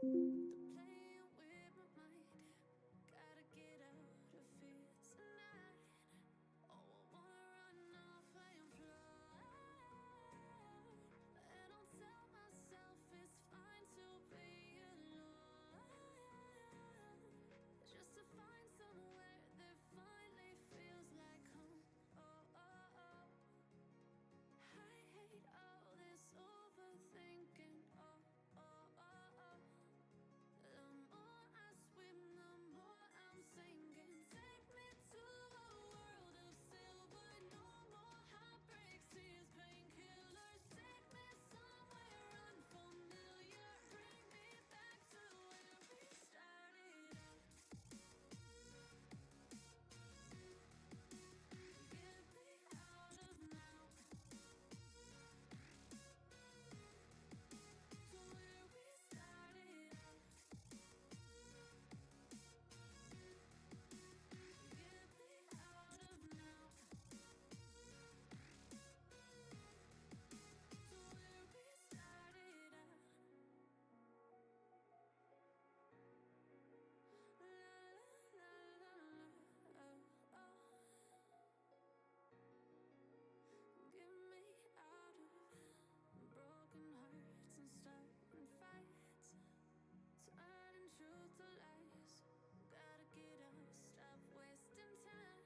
playing with my mind. Gotta get out of here tonight. Oh, I wanna run off and fly. And I'll tell myself it's fine to be alone, just to find somewhere that finally feels like home. Oh, oh, oh. I hate all this overthinking. Oh, oh, oh, oh. The more I swim, the more I'm sinking. Take me to a world of silver. No more heartbreaks, tears, painkillers. Take me somewhere unfamiliar. Bring me back to where we started out. Get me out of now. To where we started out. Get me out of now. To where we started out. La la la la la. Oh, oh. Get me out of broken hearts and starting fights, turning truth to lies. Gotta get up, stop wasting time.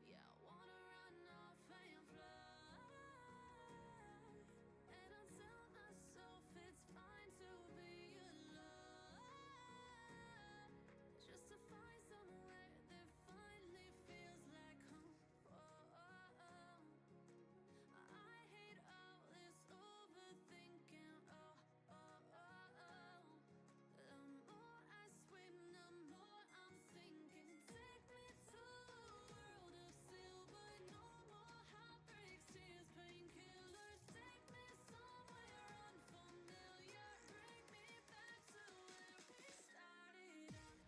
Yeah, I wanna run off and fly. And I tell myself it's fine to be alone, just to find somewhere that finally feels like home. Oh, oh, oh. I hate all this overthinking. Oh, oh, oh, oh. The more I swim, the more I'm sinking. Take me to a world of silver. No more heartbreaks, tears, painkillers. Take me somewhere unfamiliar. Bring me back to where we started out.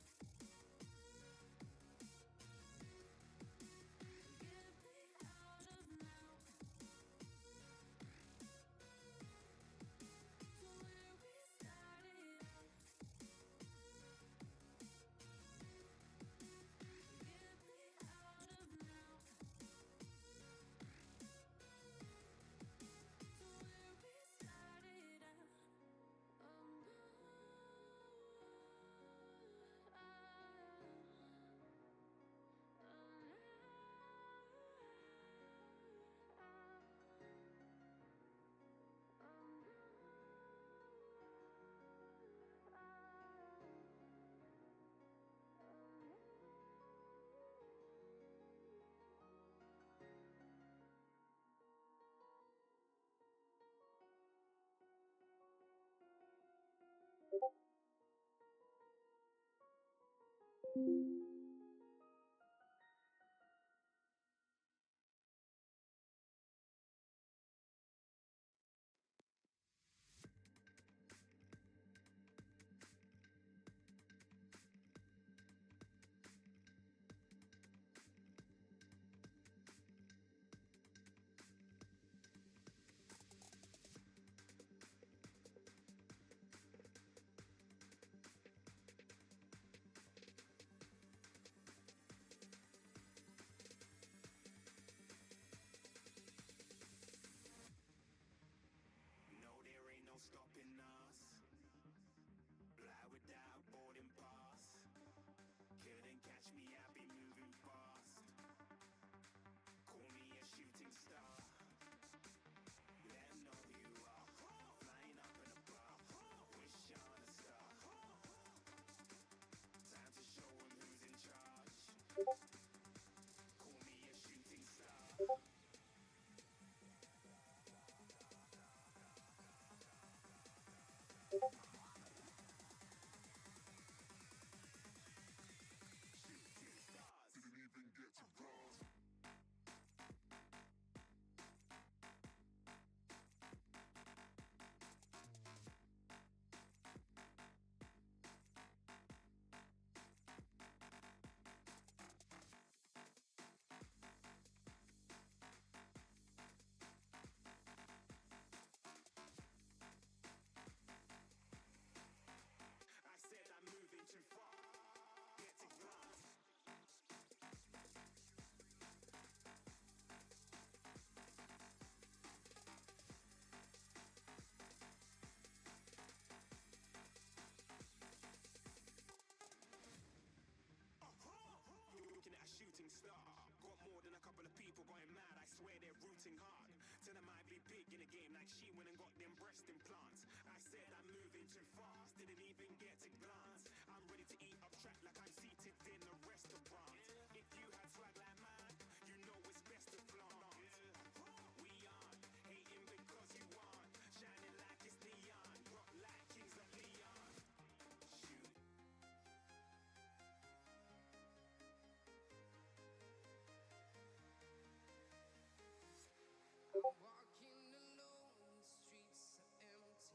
Get me out of now. To where we started out. Get me out of now. To where we started out. Oh no. like she went and got them breast implants. I said I'm moving too fast, didn't even get to glance. I'm ready to eat up track like I'm seated in a restaurant. If you had swag like mine, you know it's best to flaunt. We aren't hating because you aren't shining like it's neon, rock like kings of Leon. Shoot. Walking alone, the streets are empty.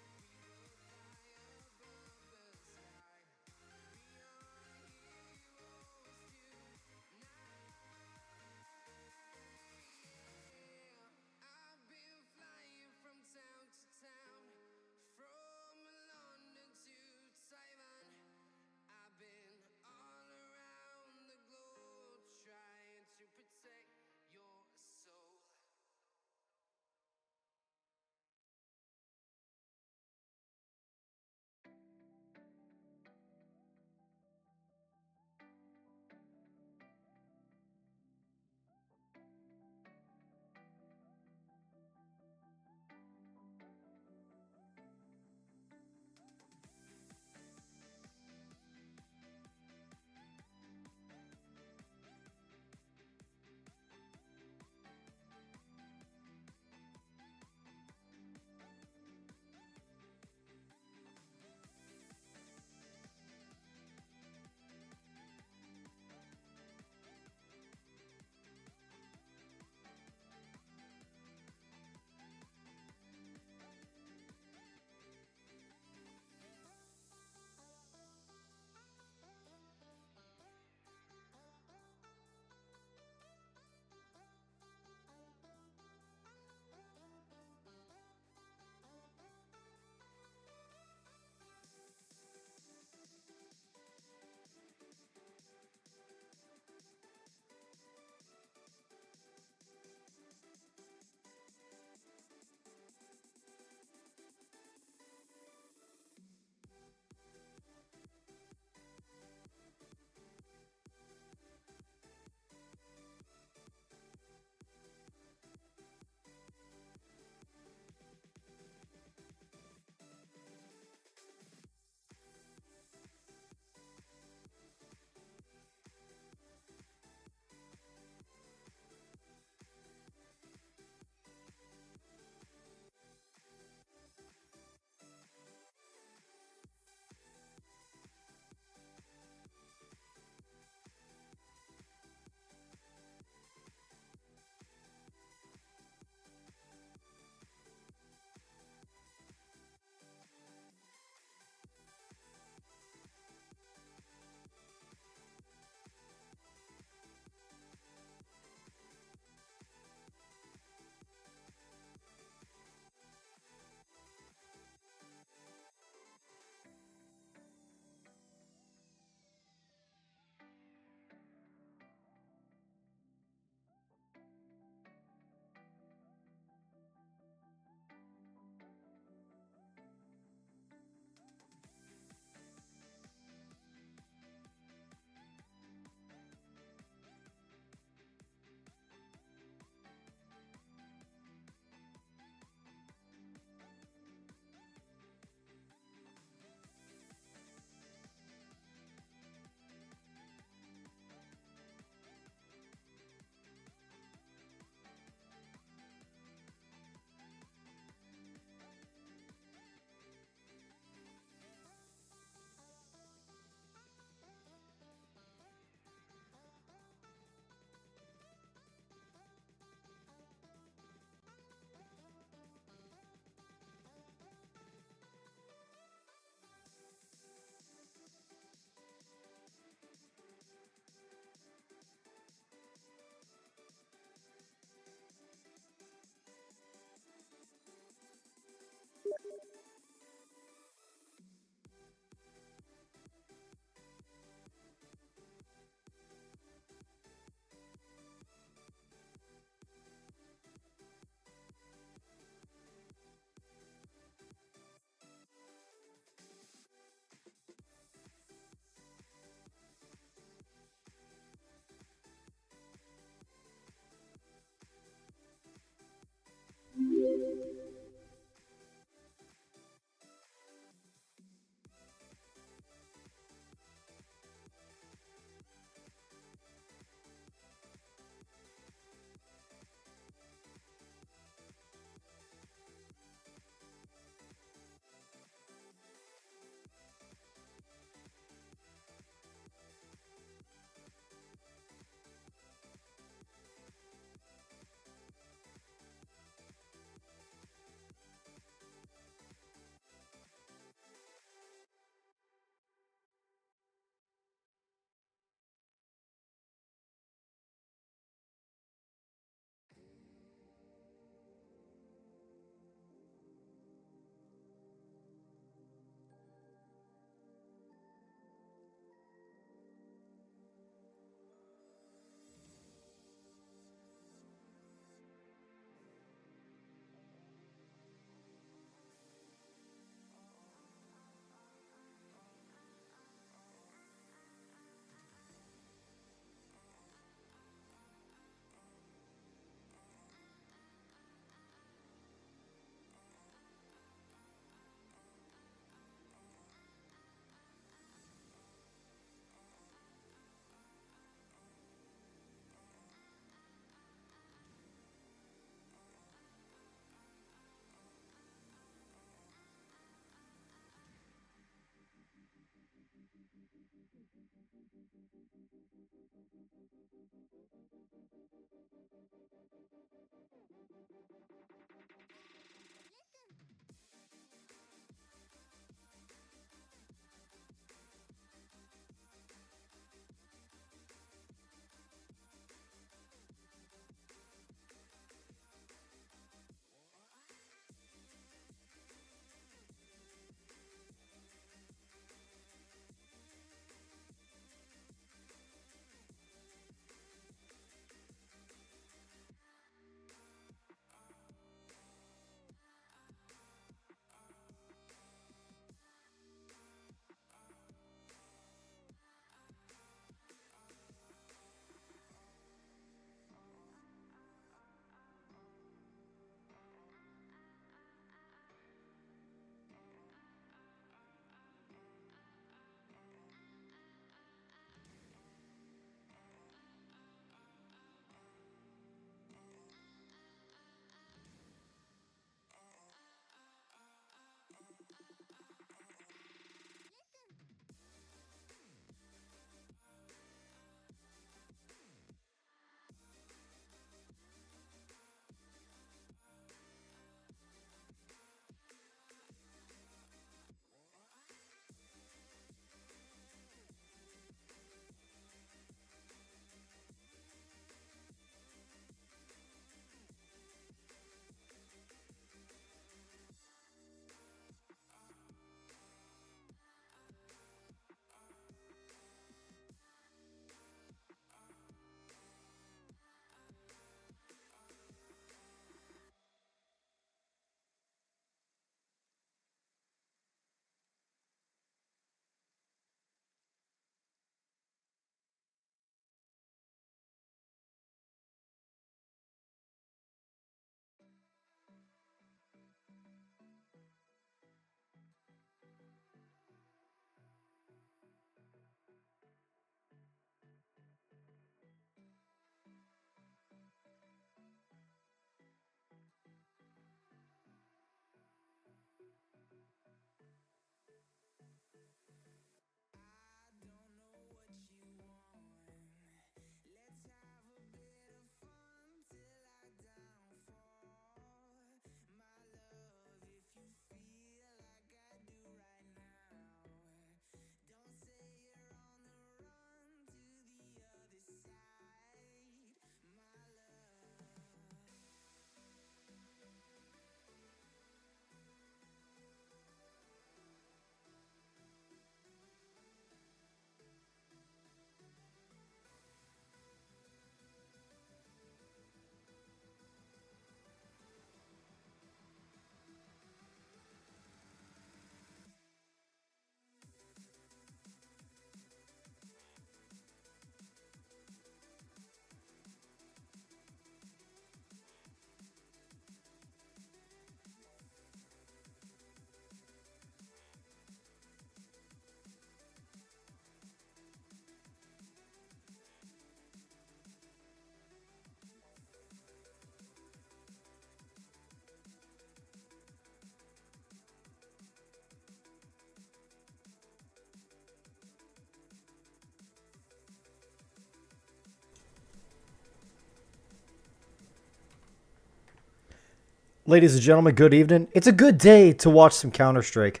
Ladies and gentlemen, good evening. It's a good day to watch some Counter-Strike.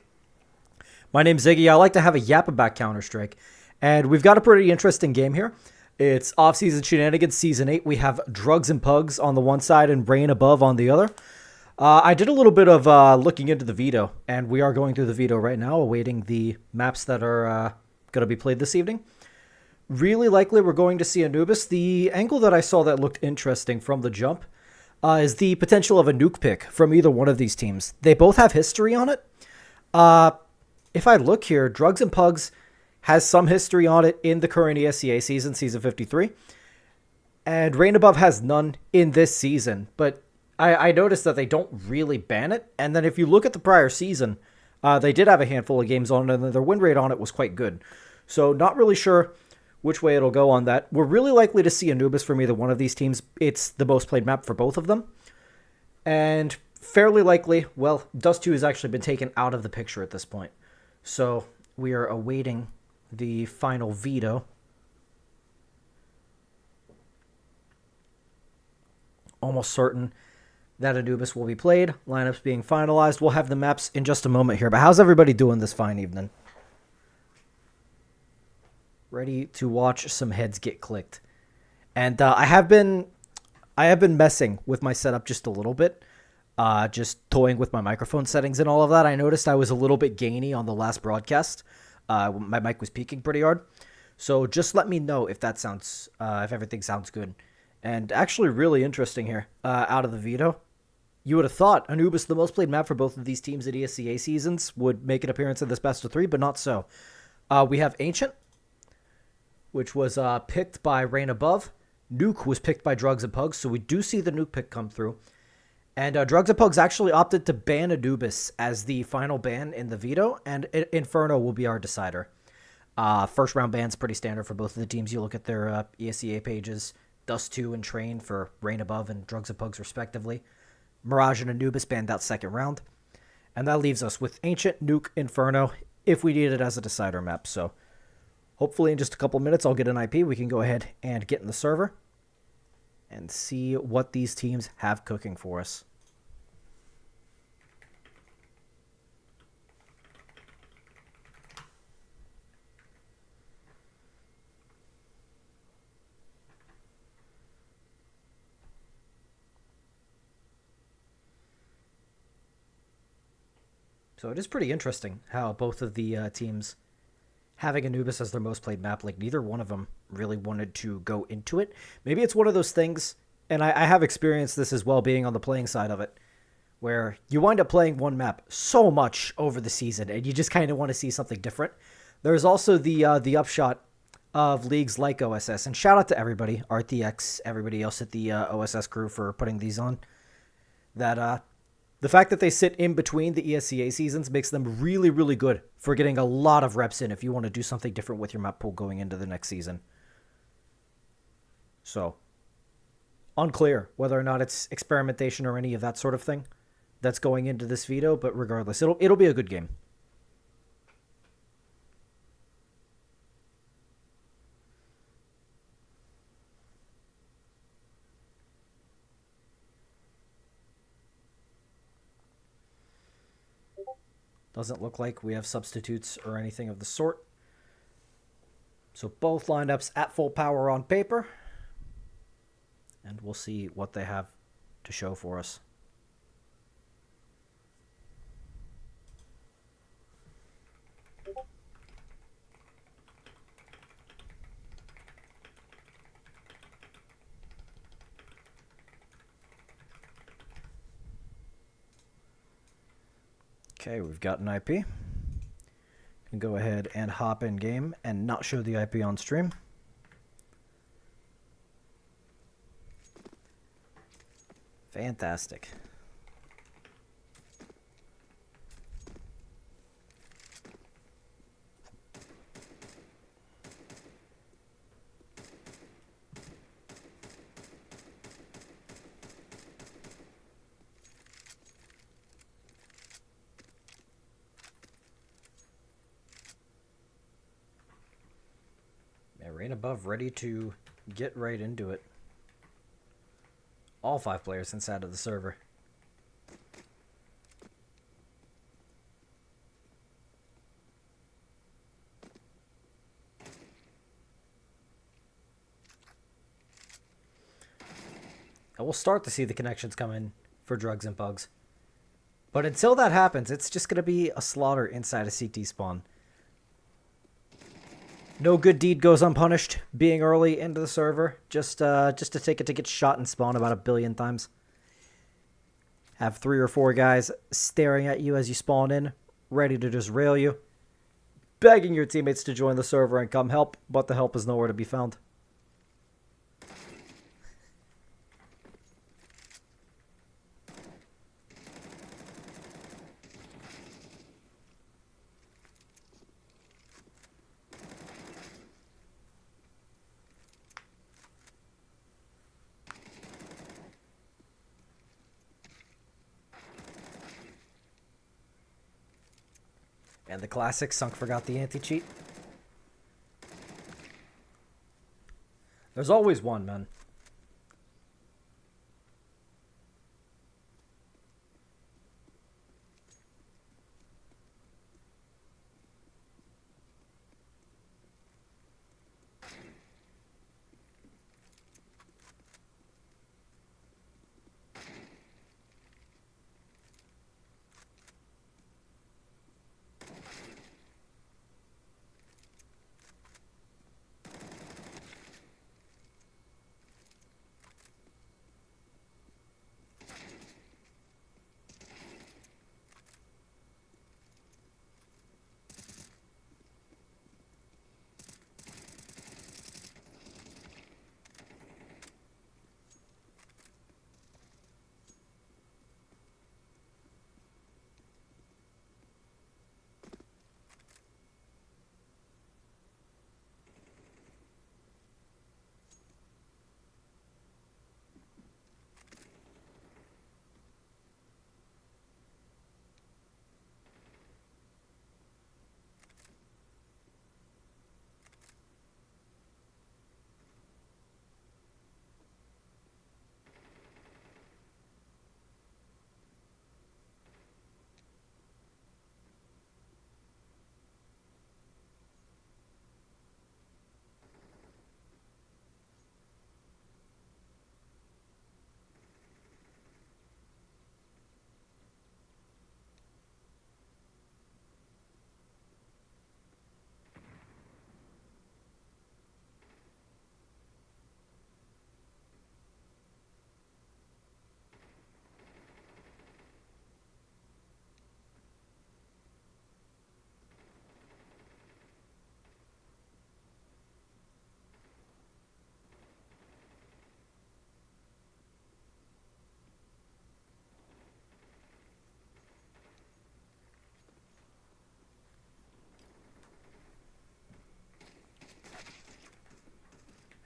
My name's Ziggy. I like to have a yap about Counter-Strike. And we've got a pretty interesting game here. It's Off Season Shenanigans Season 8. We have Drugs and Pugs on the one side and Rain Above on the other. I did a little bit of looking into the veto, and we are going through the veto right now, awaiting the maps that are going to be played this evening. Really likely we're going to see Anubis. The angle that I saw that looked interesting from the jump is the potential of a nuke pick from either one of these teams. They both have history on it. If I look here, Drugs and Pugs has some history on it in the current ESEA season, Season 53. And Rain Above has none in this season. But I noticed that they don't really ban it. And then if you look at the prior season, they did have a handful of games on it, and their win rate on it was quite good. So not really sure which way it'll go on that. We're really likely to see Anubis from either one of these teams. It's the most played map for both of them. And fairly likely, well, Dust 2 has actually been taken out of the picture at this point. So we are awaiting the final veto. Almost certain that Anubis will be played. Lineups being finalized. We'll have the maps in just a moment here. But how's everybody doing this fine evening? Ready to watch some heads get clicked. And I have been messing with my setup just a little bit. Just toying with my microphone settings and all of that. I noticed I was a little bit gainy on the last broadcast. My mic was peaking pretty hard. So just let me know if that sounds, if everything sounds good. And actually really interesting here, out of the veto. You would have thought Anubis, the most played map for both of these teams at ESCA seasons, would make an appearance in this best of 3, but not so. We have Ancient, which was picked by Rain Above. Nuke was picked by Drugs and Pugs, so we do see the Nuke pick come through. And Drugs and Pugs actually opted to ban Anubis as the final ban in the veto, and Inferno will be our decider. First round ban's pretty standard for both of the teams. You look at their ESCA pages. Dust 2 and Train for Rain Above and Drugs and Pugs respectively. Mirage and Anubis banned out second round. And that leaves us with Ancient, Nuke, Inferno, if we need it as a decider map. So hopefully in just a couple minutes I'll get an IP. We can go ahead and get in the server and see what these teams have cooking for us. So it is pretty interesting how both of the teams having Anubis as their most played map, like neither one of them really wanted to go into it. Maybe it's one of those things, and I have experienced this as well being on the playing side of it, where you wind up playing one map so much over the season and you just kind of want to see something different. There's also the upshot of leagues like OSS, and shout out to everybody, RTX, everybody else at the OSS crew for putting these on, that the fact that they sit in between the ESCA seasons makes them really, really good for getting a lot of reps in if you want to do something different with your map pool going into the next season. So, unclear whether or not it's experimentation or any of that sort of thing that's going into this veto, but regardless, it'll be a good game. Doesn't look like we have substitutes or anything of the sort. So both lineups at full power on paper. And we'll see what they have to show for us. Okay, we've got an IP. Can go ahead and hop in game and not show the IP on stream. Fantastic. Rain Above ready to get right into it. All 5 players inside of the server. And we'll start to see the connections come in for Drugs and Bugs. But until that happens, it's just going to be a slaughter inside a CT spawn. No good deed goes unpunished, being early into the server, just to take it to get shot and spawn about 1 billion times. Have 3 or 4 guys staring at you as you spawn in, ready to just rail you, begging your teammates to join the server and come help, but the help is nowhere to be found. And the classic, Sunk forgot the anti-cheat. There's always one, man.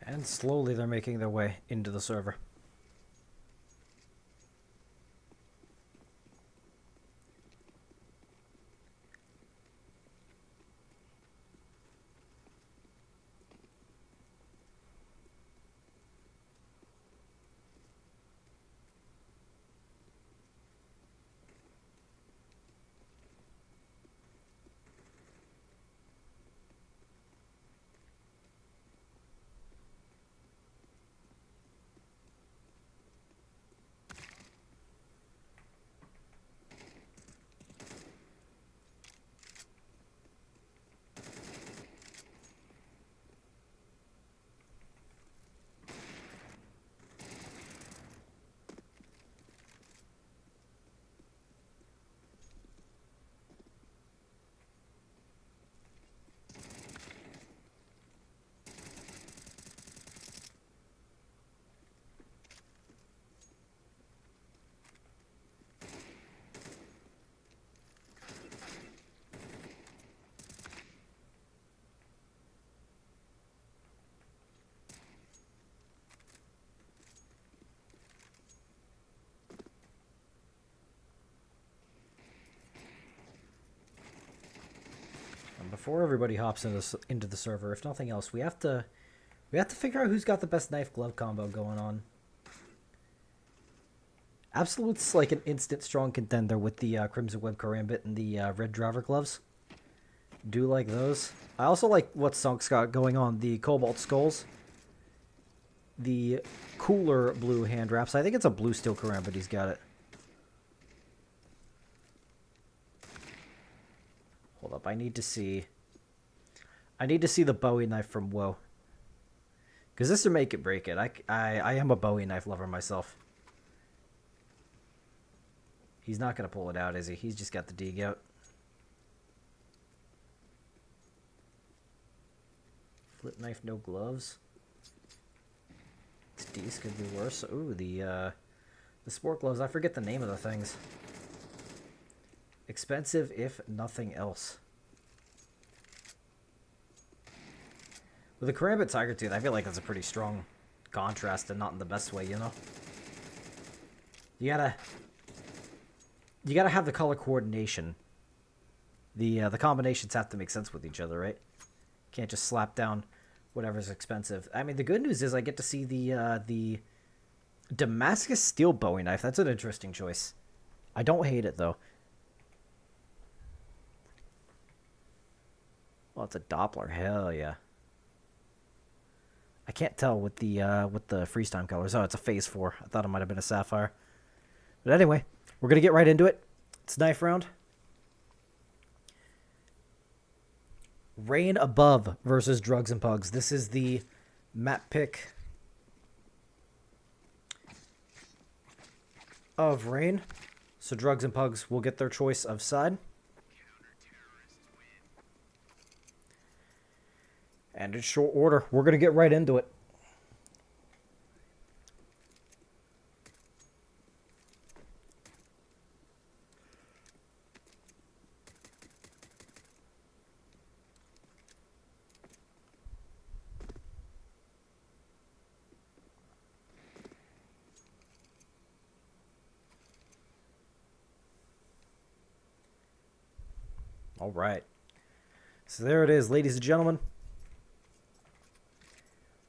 And slowly they're making their way into the server. Before everybody hops into the server, if nothing else, we have to figure out who's got the best knife glove combo going on. Absolute's like an instant strong contender with the Crimson Web Karambit and the Red Driver gloves. Do like those. I also like what Sunk's got going on, the Cobalt Skulls. The cooler blue hand wraps. I think it's a blue steel Karambit he's got it. Hold up, I need to see the Bowie knife from Woe. Because this will make it break it. I am a Bowie knife lover myself. He's not going to pull it out, is he? He's just got the dig out. Flip knife, no gloves. These could be worse. Ooh, the sport gloves. I forget the name of the things. Expensive, if nothing else. With the Karambit Tiger Tooth, I feel like that's a pretty strong contrast, and not in the best way, you know? You gotta have the color coordination. The combinations have to make sense with each other, right? Can't just slap down whatever's expensive. I mean, the good news is I get to see the Damascus steel Bowie knife. That's an interesting choice. I don't hate it though. Well, it's a Doppler. Hell yeah. I can't tell with the freeze time colors. Oh, it's a phase 4. I thought it might have been a sapphire. But anyway, we're gonna get right into it. It's knife round. Rain Above versus Drugs and Pugs. This is the map pick of Rain. So Drugs and Pugs will get their choice of side. And in short order, we're going to get right into it. All right. So there it is, ladies and gentlemen.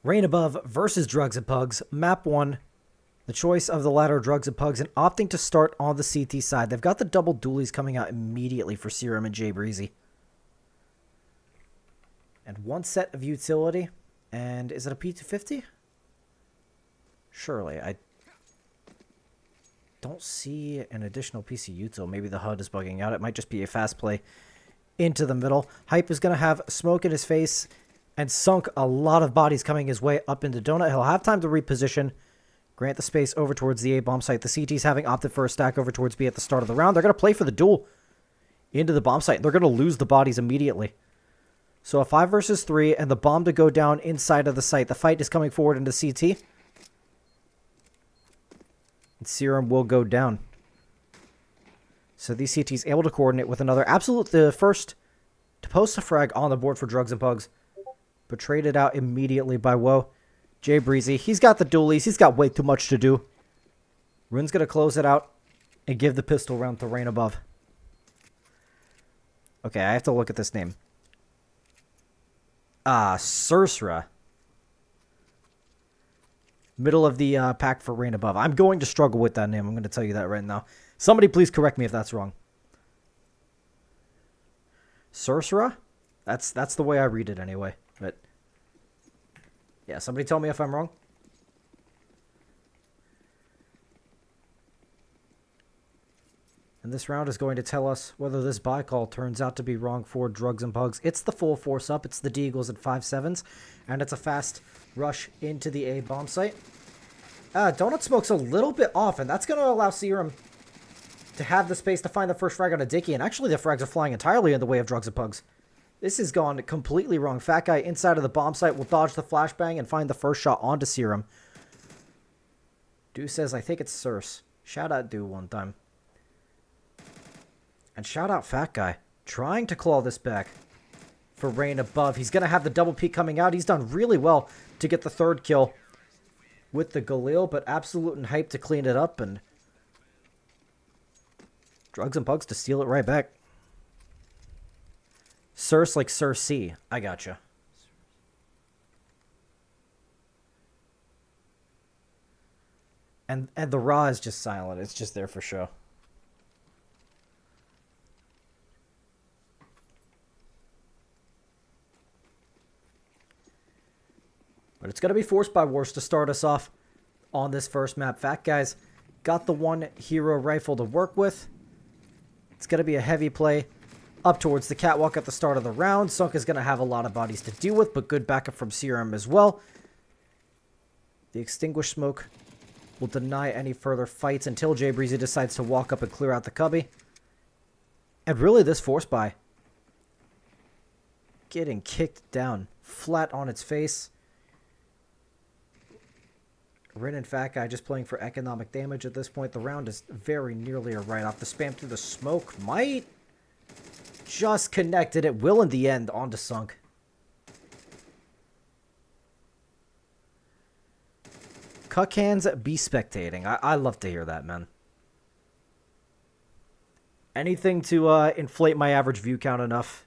Rain Above versus Drugs and Pugs. Map 1. The choice of the latter, Drugs and Pugs, and opting to start on the CT side. They've got the double dualies coming out immediately for Serum and Jay Breezy. And one set of utility. And is it a P250? Surely. I don't see an additional piece of util. Maybe the HUD is bugging out. It might just be a fast play into the middle. Hype is going to have smoke in his face and sunk a lot of bodies coming his way up into Donut. He'll have time to reposition, grant the space over towards the A bomb site. The CTs having opted for a stack over towards B at the start of the round. They're going to play for the duel into the bomb site. They're going to lose the bodies immediately. So a 5 versus 3 and the bomb to go down inside of the site. The fight is coming forward into CT. And Serum will go down. So these CTs able to coordinate with another. Absolute the first to post a frag on the board for Drugs and Pugs. But traded out immediately by Woe. Jay Breezy, he's got the dualies. He's got way too much to do. Rune's going to close it out and give the pistol round to Rain Above. Okay, I have to look at this name. Sursra. Middle of the pack for Rain Above. I'm going to struggle with that name. I'm going to tell you that right now. Somebody please correct me if that's wrong. Sursra? That's the way I read it anyway. But yeah, somebody tell me if I'm wrong. And this round is going to tell us whether this buy call turns out to be wrong for Drugs and Pugs. It's the full force up. It's the D-Eagles at 5-7s. And it's a fast rush into the A bomb site. Donut Smoke's a little bit off, and that's going to allow Serum to have the space to find the first frag on a Dicky. And actually, the frags are flying entirely in the way of Drugs and Pugs. This has gone completely wrong. Fat Guy inside of the bomb site will dodge the flashbang and find the first shot onto Serum. Dew says, I think it's Circe. Shout out Dew one time. And shout out Fat Guy. Trying to claw this back for Rain Above. He's going to have the double peek coming out. He's done really well to get the third kill with the Galil, but Absolute and Hype to clean it up. And Drugs and Pugs to steal it right back. Circe like Circe. I gotcha. And the Ra is just silent. It's just there for show. But it's going to be Forced by Wars to start us off on this first map. Fat Guy's got the one hero rifle to work with. It's going to be a heavy play up towards the catwalk at the start of the round. Sunk is going to have a lot of bodies to deal with, but good backup from Serum as well. The Extinguished Smoke will deny any further fights until Jay Breezy decides to walk up and clear out the cubby. And really, this Force Buy getting kicked down flat on its face. Rin and Fat Guy just playing for economic damage at this point. The round is very nearly a write-off. The spam through the smoke might just connected. It will in the end onto Sunk. Cuckhands be spectating. I love to hear that, man. Anything to inflate my average view count enough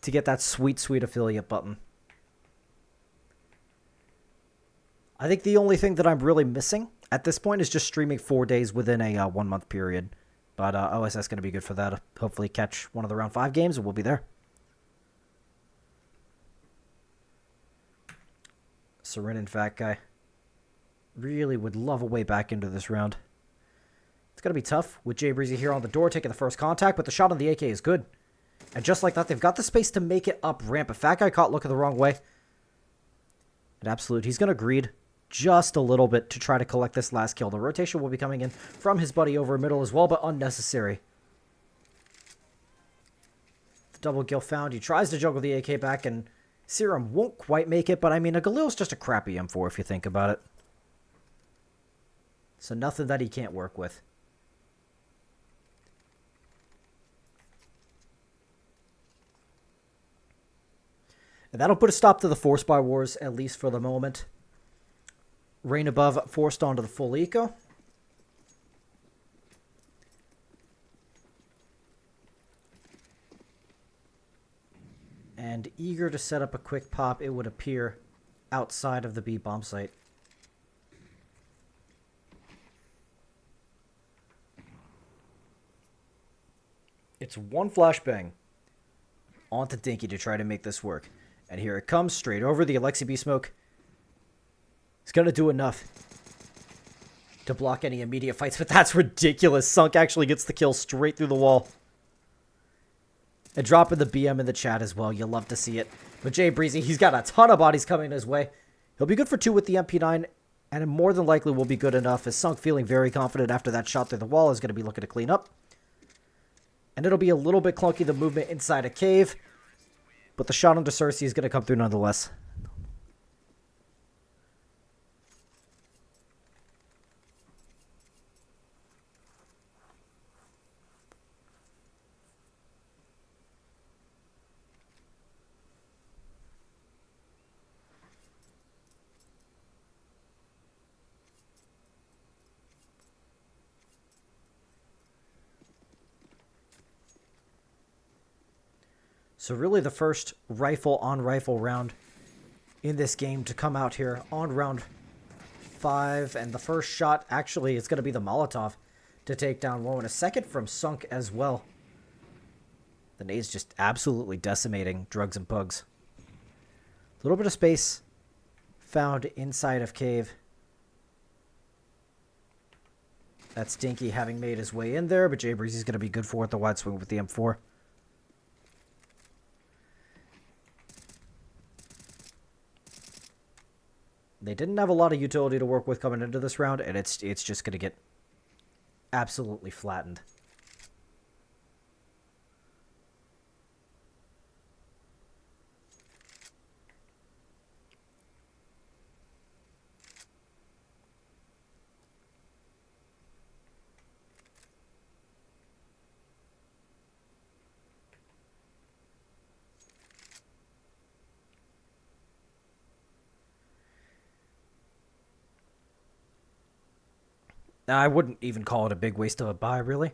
to get that sweet, sweet affiliate button. I think the only thing that I'm really missing at this point is just streaming 4 days within a 1 month period. But OSS is going to be good for that. Hopefully catch one of the round 5 games and we'll be there. Serin and Fat Guy. Really would love a way back into this round. It's going to be tough with Jay Breezy here on the door taking the first contact, but the shot on the AK is good. And just like that, they've got the space to make it up ramp. If Fat Guy caught looking the wrong way, an absolute, he's going to greed just a little bit to try to collect this last kill. The rotation will be coming in from his buddy over middle as well, but unnecessary. The double kill found. He tries to juggle the AK back, and Serum won't quite make it, but I mean, a Galil's just a crappy M4 if you think about it. So nothing that he can't work with. And that'll put a stop to the Force Buy Wars, at least for the moment. Rain above, forced onto the full eco. And eager to set up a quick pop, it would appear, outside of the B bomb site. It's one flashbang onto Dinky to try to make this work. And here it comes, straight over the Alexi B smoke. It's going to do enough to block any immediate fights, but that's ridiculous. Sunk actually gets the kill straight through the wall. And dropping the BM in the chat as well. You'll love to see it. But Jay Breezy, he's got a ton of bodies coming his way. He'll be good for 2 with the MP9, and it more than likely will be good enough, as Sunk, feeling very confident after that shot through the wall, is going to be looking to clean up. And it'll be a little bit clunky, the movement inside a cave. But the shot onto Cersei is going to come through nonetheless. So really the first rifle-on-rifle round in this game to come out here on round 5. And the first shot, actually, is going to be the Molotov to take down Woe. And a second from Sunk as well. The nade's just absolutely decimating Drugs and Pugs. A little bit of space found inside of cave. That's Dinky having made his way in there, but Jay Breezy's going to be good for it, the wide swing with the M4. They didn't have a lot of utility to work with coming into this round, and it's just going to get absolutely flattened. I wouldn't even call it a big waste of a buy, really.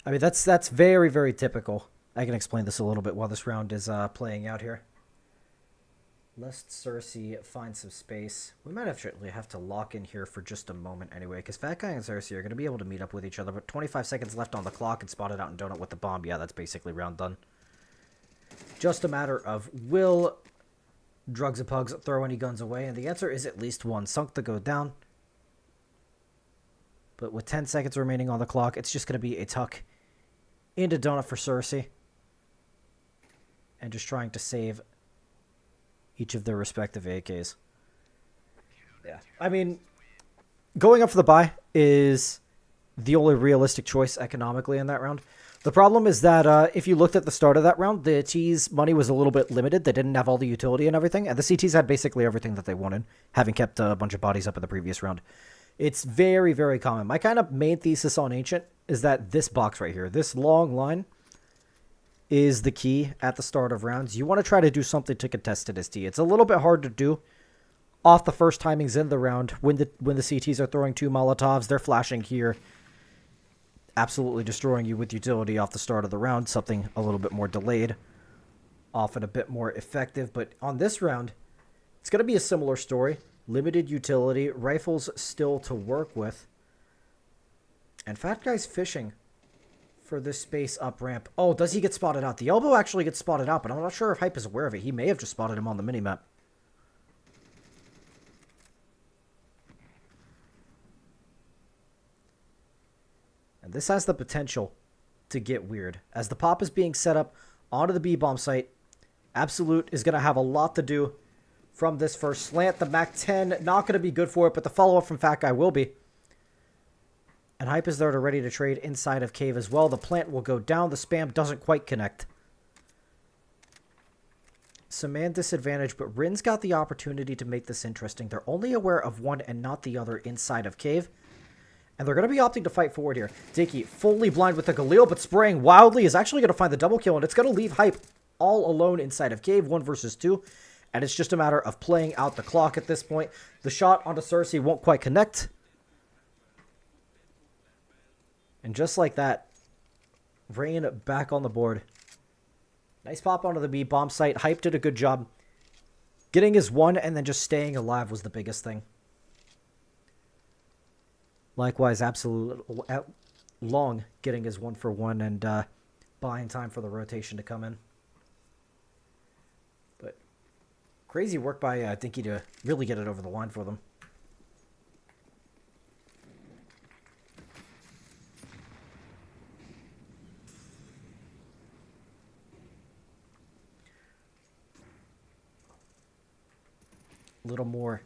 I mean, that's very, very typical. I can explain this a little bit while this round is playing out here. Lest Cersei find some space. We might actually have to lock in here for just a moment anyway, because Fat Guy and Cersei are going to be able to meet up with each other, but 25 seconds left on the clock and spotted out in Donut with the bomb. Yeah, that's basically round done. Just a matter of, will Drugs and Pugs throw any guns away? And the answer is at least one. Sunk to go down. But with 10 seconds remaining on the clock, it's just going to be a tuck into Donut for Cersei. And just trying to save each of their respective AKs. Yeah. I mean, going up for the buy is the only realistic choice economically in that round. The problem is that if you looked at the start of that round, the T's money was a little bit limited. They didn't have all the utility and everything. And the CTs had basically everything that they wanted, having kept a bunch of bodies up in the previous round. It's very, very common. My kind of main thesis on Ancient is that this box right here, this long line, is the key at the start of rounds. You want to try to do something to contest it as T. It's a little bit hard to do off the first timings in the round when the CTs are throwing 2 Molotovs. They're flashing here, absolutely destroying you with utility off the start of the round. Something a little bit more delayed, often a bit more effective. But on this round, It's going to be a similar story. Limited utility, rifles still to work with. And Fat Guy's fishing for this space up ramp. Oh, does he get spotted out? The elbow actually gets spotted out, but I'm not sure if Hype is aware of it. He may have just spotted him on the minimap. And this has the potential to get weird. As the pop is being set up onto the B-bomb site, Absolute is going to have a lot to do from this first slant. The MAC-10 not going to be good for it, but the follow-up from Fat Guy will be. And Hype is there to ready to trade inside of Cave as well. The plant will go down. The spam doesn't quite connect. Some man disadvantage, but Rin's got the opportunity to make this interesting. They're only aware of one and not the other inside of Cave. And they're going to be opting to fight forward here. Dinky fully blind with the Galil, but spraying wildly is actually going to find the double kill, and it's going to leave Hype all alone inside of Cave, 1 versus 2. And it's just a matter of playing out the clock at this point. The shot onto Cersei won't quite connect. And just like that, Rain back on the board. Nice pop onto the B bomb site. Hype did a good job. Getting his one and then just staying alive was the biggest thing. Likewise, Absolute Long getting his 1-for-1 and buying time for the rotation to come in. But crazy work by Dinky to really get it over the line for them. A little more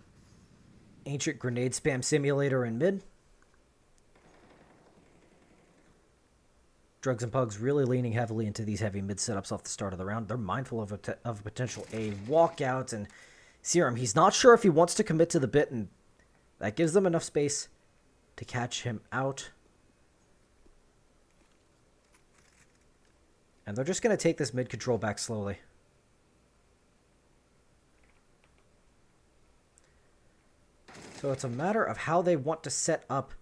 ancient grenade spam simulator in mid. Drugs and Pugs really leaning heavily into these heavy mid setups off the start of the round. They're mindful of a potential A walkout, and Serum, he's not sure if he wants to commit to the bit, and that gives them enough space to catch him out. And they're just going to take this mid control back slowly. So it's a matter of how they want to set up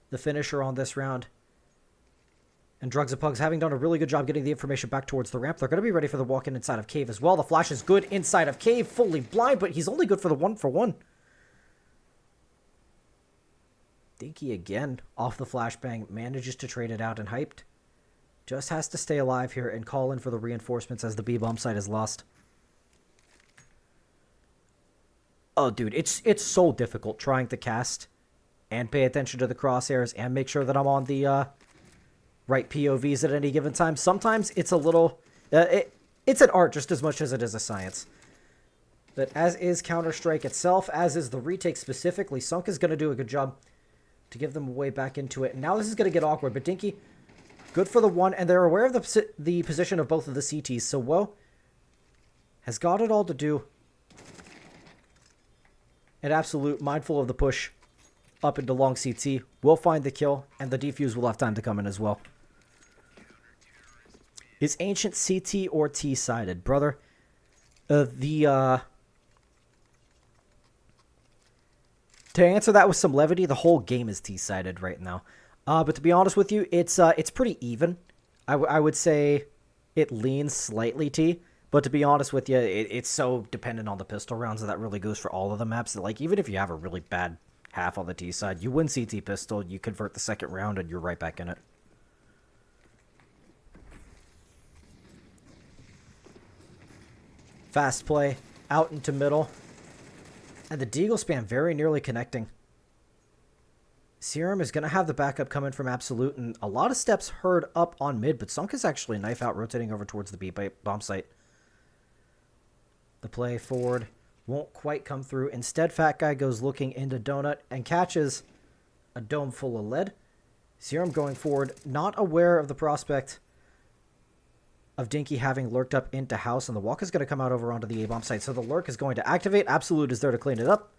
the finisher on this round. And Drugs and Pugs, having done a really good job getting the information back towards the ramp, they're going to be ready for the walk-in inside of Cave as well. The flash is good inside of Cave, fully blind, but he's only good for the 1-for-1. Dinky again, off the flashbang, manages to trade it out, and Hyped just has to stay alive here and call in for the reinforcements as the B-bomb site is lost. Oh, dude, it's so difficult trying to cast and pay attention to the crosshairs and make sure that I'm on the right POVs at any given time. Sometimes it's a little... it's an art just as much as it is a science. But as is Counter-Strike itself, as is the retake specifically, Sunk is going to do a good job to give them a way back into it. And now this is going to get awkward, but Dinky, good for the 1, and they're aware of the position of both of the CTs. So Woe has got it all to do. And Absolute, mindful of the push up into long CT, will find the kill, and the defuse will have time to come in as well. Is Ancient CT or T-sided? Brother, to answer that with some levity, the whole game is T-sided right now. But to be honest with you, it's pretty even. I would say it leans slightly T. But to be honest with you, it's so dependent on the pistol rounds that really goes for all of the maps. That, like, even if you have a really bad half on the T side, you win CT pistol, you convert the second round, and you're right back in it. Fast play, out into middle. And the Deagle spam very nearly connecting. Serum is going to have the backup coming from Absolute, and a lot of steps heard up on mid, but Sunk is actually knife out, rotating over towards the B-bomb site. The play forward won't quite come through. Instead, Fat Guy goes looking into Donut and catches a dome full of lead. Serum going forward, not aware of the prospect of Dinky having lurked up into house, and the walk is going to come out over onto the A-bomb site. So the lurk is going to activate. Absolute is there to clean it up.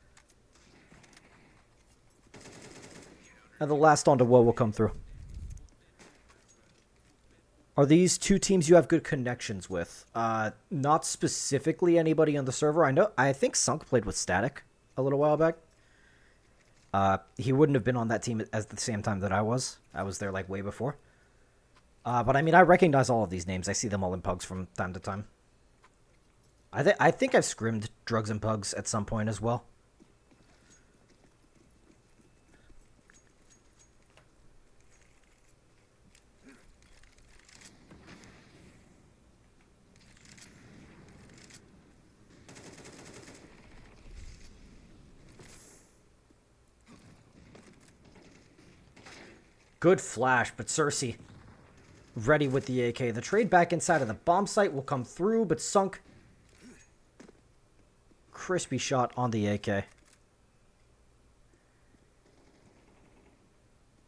And the last onto Woe will come through. Are these two teams you have good connections with? Not specifically anybody on the server. I think Sunk played with Static a little while back. He wouldn't have been on that team at the same time that I was. I was there like way before. But I mean, I recognize all of these names. I see them all in pugs from time to time. I think I've scrimmed Drugs and Pugs at some point as well. Good flash, but Cersei ready with the AK. The trade back inside of the bomb site will come through, but Sunk. Crispy shot on the AK.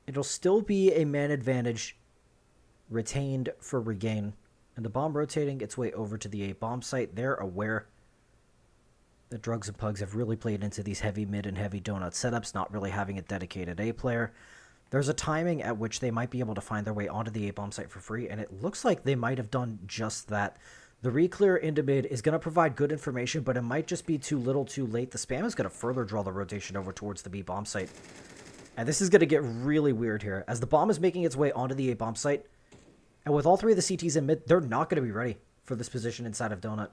It'll still be a man advantage retained for regain. And the bomb rotating its way over to the A bomb site. They're aware that Drugs and Pugs have really played into these heavy mid and heavy donut setups, not really having a dedicated A player. There's a timing at which they might be able to find their way onto the A-bomb site for free, and it looks like they might have done just that. The re-clear into mid is going to provide good information, but it might just be too little too late. The spam is going to further draw the rotation over towards the B-bomb site. And this is going to get really weird here. As the bomb is making its way onto the A-bomb site, and with all three of the CTs in mid, they're not going to be ready for this position inside of Donut.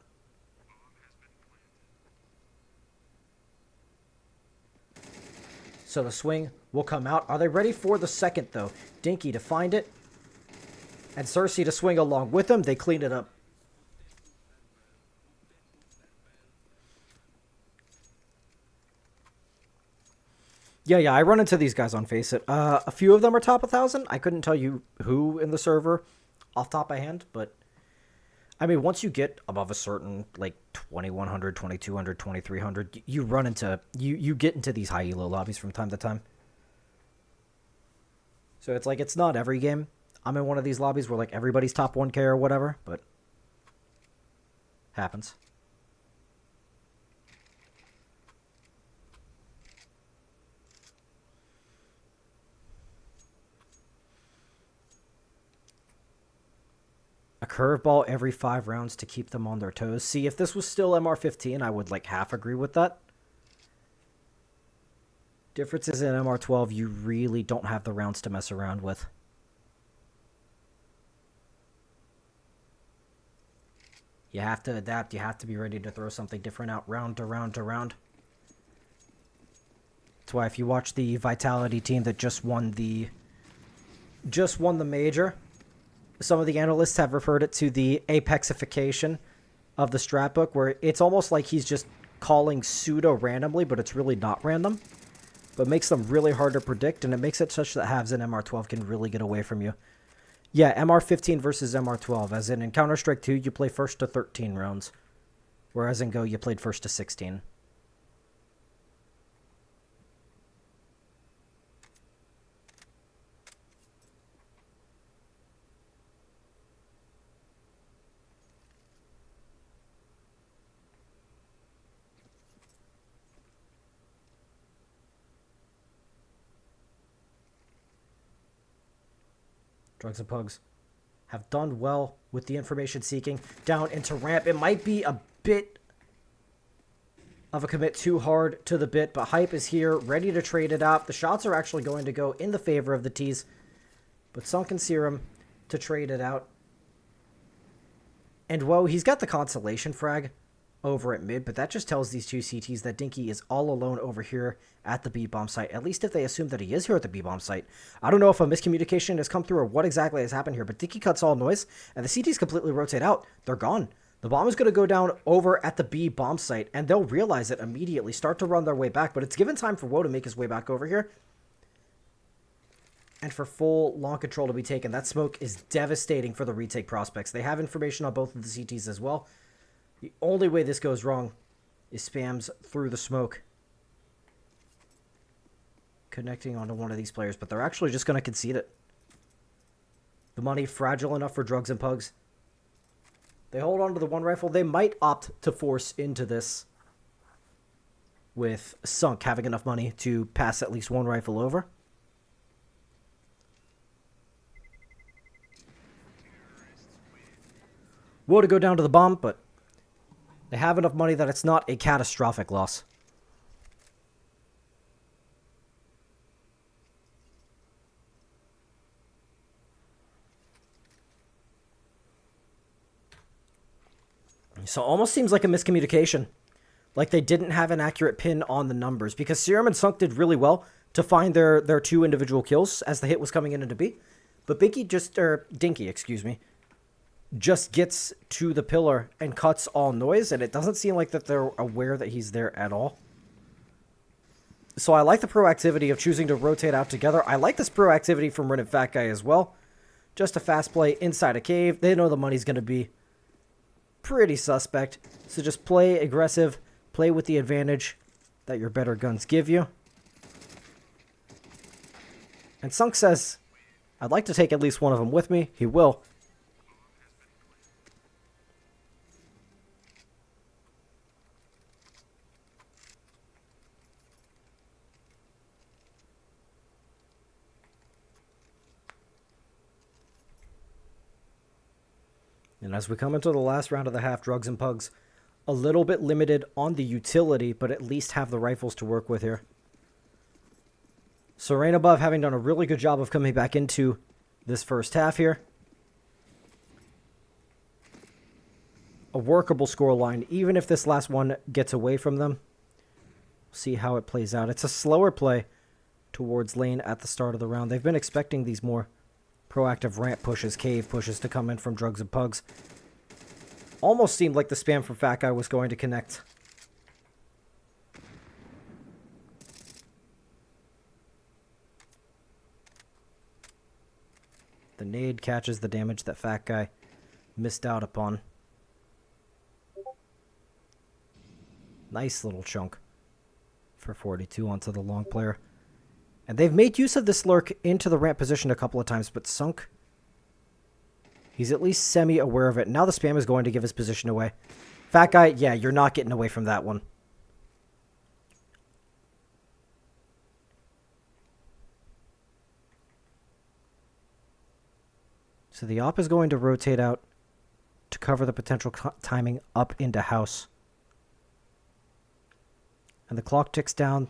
So the swing will come out. Are they ready for the second, though? Dinky to find it. And Cersei to swing along with them. They clean it up. Yeah, I run into these guys on Faceit. A few of them are top 1,000. I couldn't tell you who in the server off top of hand, but I mean, once you get above a certain, like, 2,100, 2,200, 2,300, you run into, you get into these high elo lobbies from time to time. So it's like, it's not every game I'm in one of these lobbies where, like, everybody's top 1K or whatever, but happens. A curveball every 5 rounds to keep them on their toes. See, if this was still MR15, I would, like, half agree with that. Difference is in MR12, you really don't have the rounds to mess around with. You have to adapt. You have to be ready to throw something different out round to round to round. That's why if you watch the Vitality team that just won the major, some of the analysts have referred it to the apexification of the strat book, where it's almost like he's just calling pseudo randomly, but it's really not random. But makes them really hard to predict, and it makes it such that halves in MR12 can really get away from you. Yeah, MR15 versus MR12, as in Counter-Strike 2, you play first to 13 rounds, whereas in Go, you played first to 16. Drugs and Pugs have done well with the information seeking down into ramp. It might be a bit of a commit too hard to the bit, but Hype is here, ready to trade it out. The shots are actually going to go in the favor of the T's, but Sunken Serum to trade it out. And whoa, he's got the consolation frag over at mid, but that just tells these two CTs that Dinky is all alone over here at the B-bomb site, at least if they assume that he is here at the B-bomb site. I don't know if a miscommunication has come through or what exactly has happened here, but Dinky cuts all noise, and the CTs completely rotate out. They're gone. The bomb is going to go down over at the B-bomb site, and they'll realize it immediately, start to run their way back, but it's given time for Woe to make his way back over here, and for full long control to be taken. That smoke is devastating for the retake prospects. They have information on both of the CTs as well. The only way this goes wrong is spams through the smoke, connecting onto one of these players, but they're actually just going to concede it. The money fragile enough for Drugs and Pugs. They hold on to the one rifle. They might opt to force into this with Sunk having enough money to pass at least one rifle over. Woe to go down to the bomb, but they have enough money that it's not a catastrophic loss. So almost seems like a miscommunication. Like they didn't have an accurate pin on the numbers, because Serum and Sunk did really well to find their 2 individual kills as the hit was coming in into B. But Dinky, excuse me, just gets to the pillar and cuts all noise, and it doesn't seem like that they're aware that he's there at all. So I like the proactivity of choosing to rotate out together. I like this proactivity from Rin and Fat Guy as well. Just a fast play inside a cave. They know the money's going to be pretty suspect. So just play aggressive. Play with the advantage that your better guns give you. And Sunk says, I'd like to take at least one of them with me. He will. And as we come into the last round of the half, Drugs and Pugs, a little bit limited on the utility, but at least have the rifles to work with here. So Rain Above having done a really good job of coming back into this first half here. A workable scoreline, even if this last one gets away from them. See how it plays out. It's a slower play towards lane at the start of the round. They've been expecting these more proactive ramp pushes, cave pushes to come in from Drugs and Pugs. Almost seemed like the spam from Fat Guy was going to connect. The nade catches the damage that Fat Guy missed out upon. Nice little chunk for 42 onto the long player. And they've made use of this lurk into the ramp position a couple of times, but Sunk, he's at least semi-aware of it. Now the spam is going to give his position away. Fat Guy, yeah, you're not getting away from that one. So the op is going to rotate out to cover the potential timing up into house. And the clock ticks down.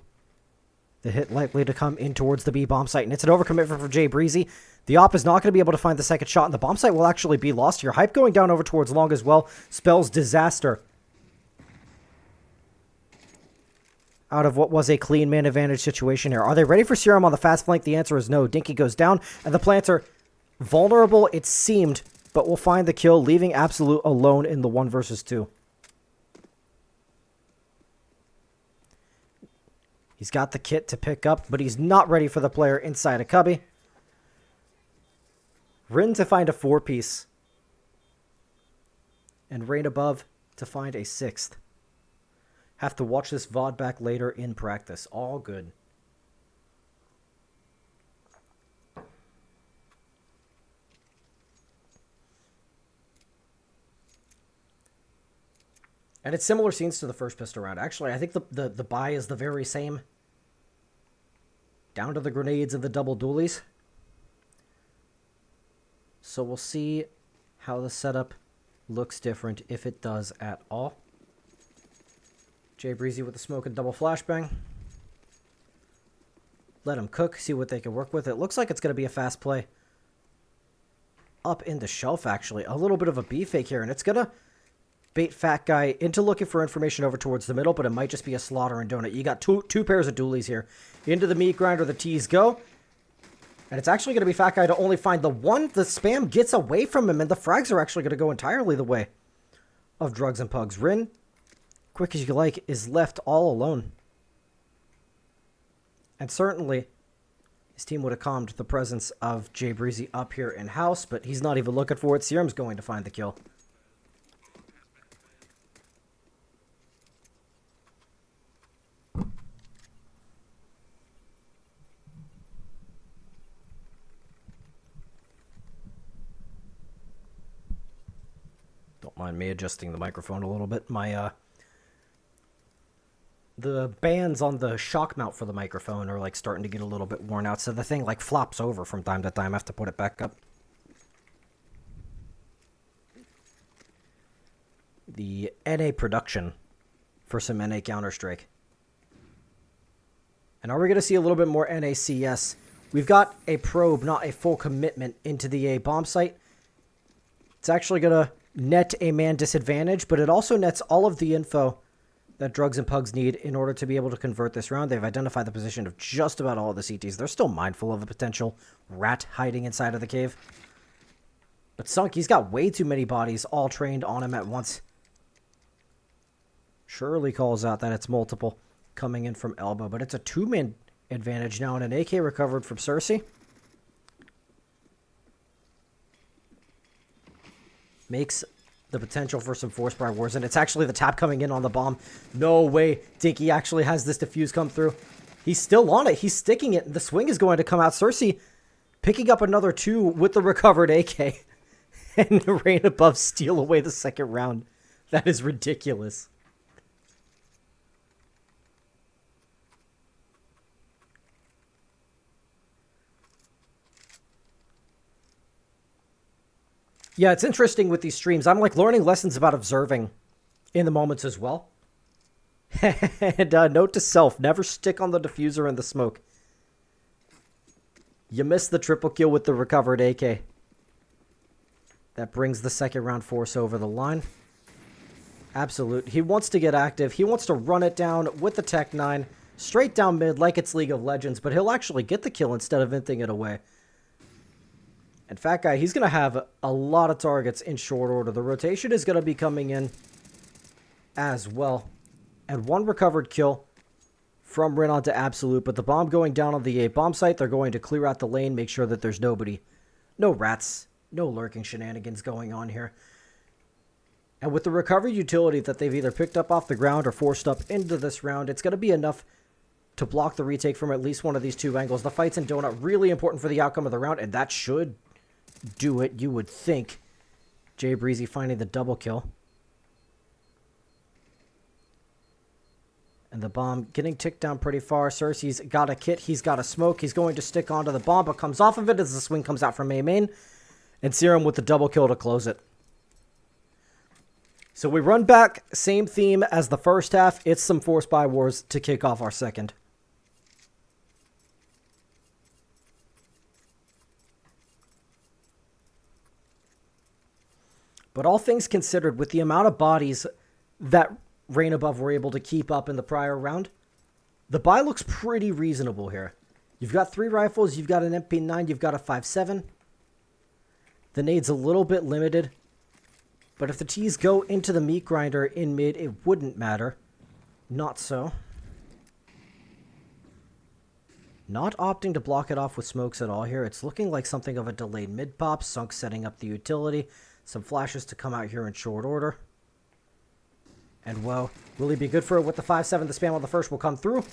The hit likely to come in towards the B bomb site, and it's an overcommitment for Jay Breezy. The op is not going to be able to find the second shot, and the bomb site will actually be lost here. Hype going down over towards long as well spells disaster out of what was a clean man advantage situation here. Are they ready for Serum on the fast flank? The answer is no. Dinky goes down, and the Planter, vulnerable it seemed, but will find the kill, leaving Absolute alone in the 1 versus 2. He's got the kit to pick up, but he's not ready for the player inside a cubby. Rin to find a 4-piece. And Rain Above to find a 6th. Have to watch this VOD back later in practice. All good. And it's similar scenes to the first pistol round. Actually, I think the buy is the very same. Down to the grenades and the double dualies. So we'll see how the setup looks different, if it does at all. Jay Breezy with the smoke and double flashbang. Let him cook, see what they can work with. It looks like it's going to be a fast play. Up in the shelf, actually. A little bit of a B fake here, and it's going to bait Fat Guy into looking for information over towards the middle, but it might just be a slaughter and donut. You got two pairs of dualies here. Into the meat grinder, the T's go. And it's actually going to be Fat Guy to only find the one. The spam gets away from him, and the frags are actually going to go entirely the way of Drugs and Pugs. Rin, quick as you like, is left all alone. And certainly, his team would have calmed the presence of Jay Breezy up here in house, but he's not even looking for it. Serum's going to find the kill. Don't mind me adjusting the microphone a little bit. The bands on the shock mount for the microphone are like starting to get a little bit worn out, so the thing like flops over from time to time. I have to put it back up. The NA production for some NA Counter-Strike. And are we going to see a little bit more NACS? We've got a probe, not a full commitment into the A bomb site. It's actually going to net a man disadvantage, but it also nets all of the info that Drugs and Pugs need in order to be able to convert this round. They've identified the position of just about all of the CTs. They're still mindful of a potential rat hiding inside of the cave. But Sunk, he's got way too many bodies all trained on him at once. Shirley calls out that it's multiple coming in from elbow, but it's a two-man advantage now, and an AK recovered from Cersei. Makes the potential for some force by wars, and it's actually the tap coming in on the bomb. No way Dinky actually has this defuse come through. He's still on it. He's sticking it. The swing is going to come out. Cersei picking up another 2 with the recovered AK. And Rain Above steal away the second round. That is ridiculous. Yeah, it's interesting with these streams. I'm like learning lessons about observing in the moments as well. And note to self, never stick on the diffuser in the smoke. You missed the triple kill with the recovered AK. That brings the second round force over the line. Absolute. He wants to get active. He wants to run it down with the Tech 9. Straight down mid like it's League of Legends. But he'll actually get the kill instead of inting it away. And Fat Guy, he's going to have a lot of targets in short order. The rotation is going to be coming in as well. And 1 recovered kill from Rin onto Absolute. But the bomb going down on the A bomb site, they're going to clear out the lane, make sure that there's nobody. No rats. No lurking shenanigans going on here. And with the recovery utility that they've either picked up off the ground or forced up into this round, it's going to be enough to block the retake from at least one of these 2 angles. The fights in Donut, really important for the outcome of the round, and that should do it, you would think. Jay Breezy finding the double kill. And the bomb getting ticked down pretty far. Cersei's got a kit, he's got a smoke. He's going to stick onto the bomb, but comes off of it as the swing comes out from A main. And Serum with the double kill to close it. So we run back, same theme as the first half. It's some Force by Wars to kick off our second. But all things considered, with the amount of bodies that Rain Above were able to keep up in the prior round, the buy looks pretty reasonable here. You've got 3 rifles, you've got an MP9, you've got a 5.7. The nade's a little bit limited, but if the T's go into the meat grinder in mid, it wouldn't matter. Not so. Not opting to block it off with smokes at all here. It's looking like something of a delayed mid pop. Sunk setting up the utility. Some flashes to come out here in short order. And whoa, will he be good for it with the 5.7? The spam on the first will come through.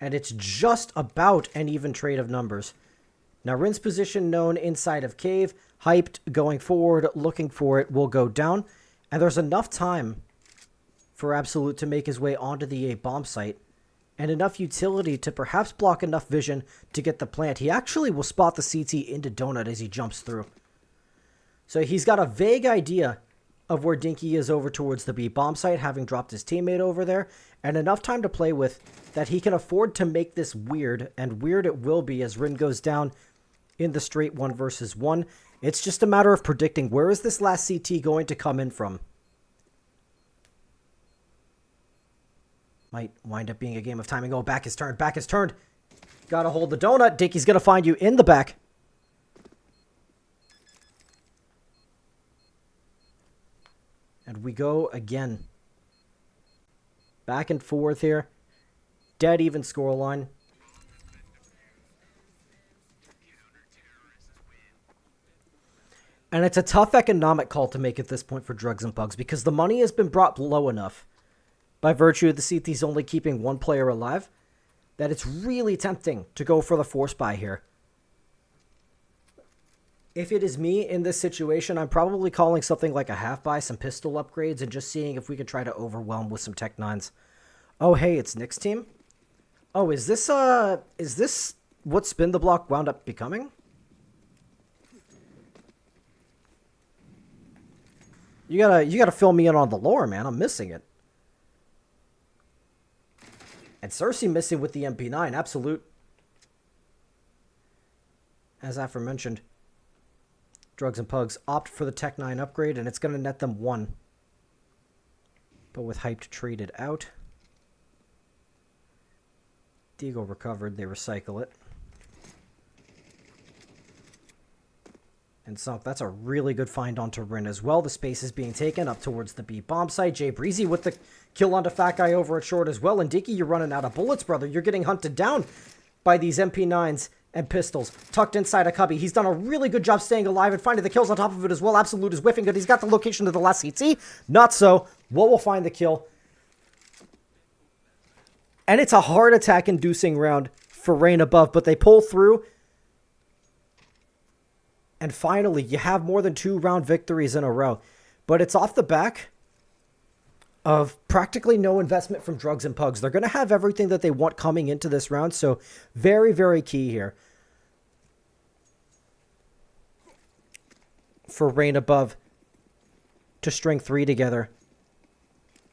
And it's just about an even trade of numbers. Now, Rin's position known inside of cave. Hyped, going forward, looking for it, will go down. And there's enough time for Absolute to make his way onto the A bomb site. And enough utility to perhaps block enough vision to get the plant. He actually will spot the CT into Donut as he jumps through. So he's got a vague idea of where Dinky is over towards the B bomb site, having dropped his teammate over there, and enough time to play with that he can afford to make this weird, and weird it will be as Rin goes down in the straight 1 versus 1. It's just a matter of predicting where is this last CT going to come in from. Might wind up being a game of timing. Oh, back is turned. Back is turned. Gotta hold the donut. Dinky's gonna find you in the back. And we go again. Back and forth here. Dead even scoreline. And it's a tough economic call to make at this point for Drugs and Pugs because the money has been brought low enough by virtue of the CTs only keeping 1 player alive that it's really tempting to go for the force buy here. If it is me in this situation, I'm probably calling something like a half buy, some pistol upgrades, and just seeing if we can try to overwhelm with some Tech 9s. Oh, hey, it's Nick's team? Oh, is this what Spin the Block wound up becoming? You gotta fill me in on the lore, man. I'm missing it. And Cersei missing with the MP9, absolute. As aforementioned. Drugs and Pugs opt for the Tech 9 upgrade, and it's going to net them 1. But with Hyped traded out. Deagle recovered, they recycle it. And Sunk, that's a really good find onto Rin as well. The space is being taken up towards the B bomb site. Jay Breezy with the kill onto Fat Guy over at short as well. And Dicky, you're running out of bullets, brother. You're getting hunted down by these MP9s and pistols tucked inside a cubby. He's done a really good job staying alive and finding the kills on top of it as well. Absolute is whiffing good. He's got the location of the last CT. Not so. What will find the kill? And it's a heart attack inducing round for Rain Above, but they pull through. And finally, you have more than 2 round victories in a row. But it's off the back of practically no investment from Drugs and Pugs. They're going to have everything that they want coming into this round. So very, very key here for Rain Above to string 3 together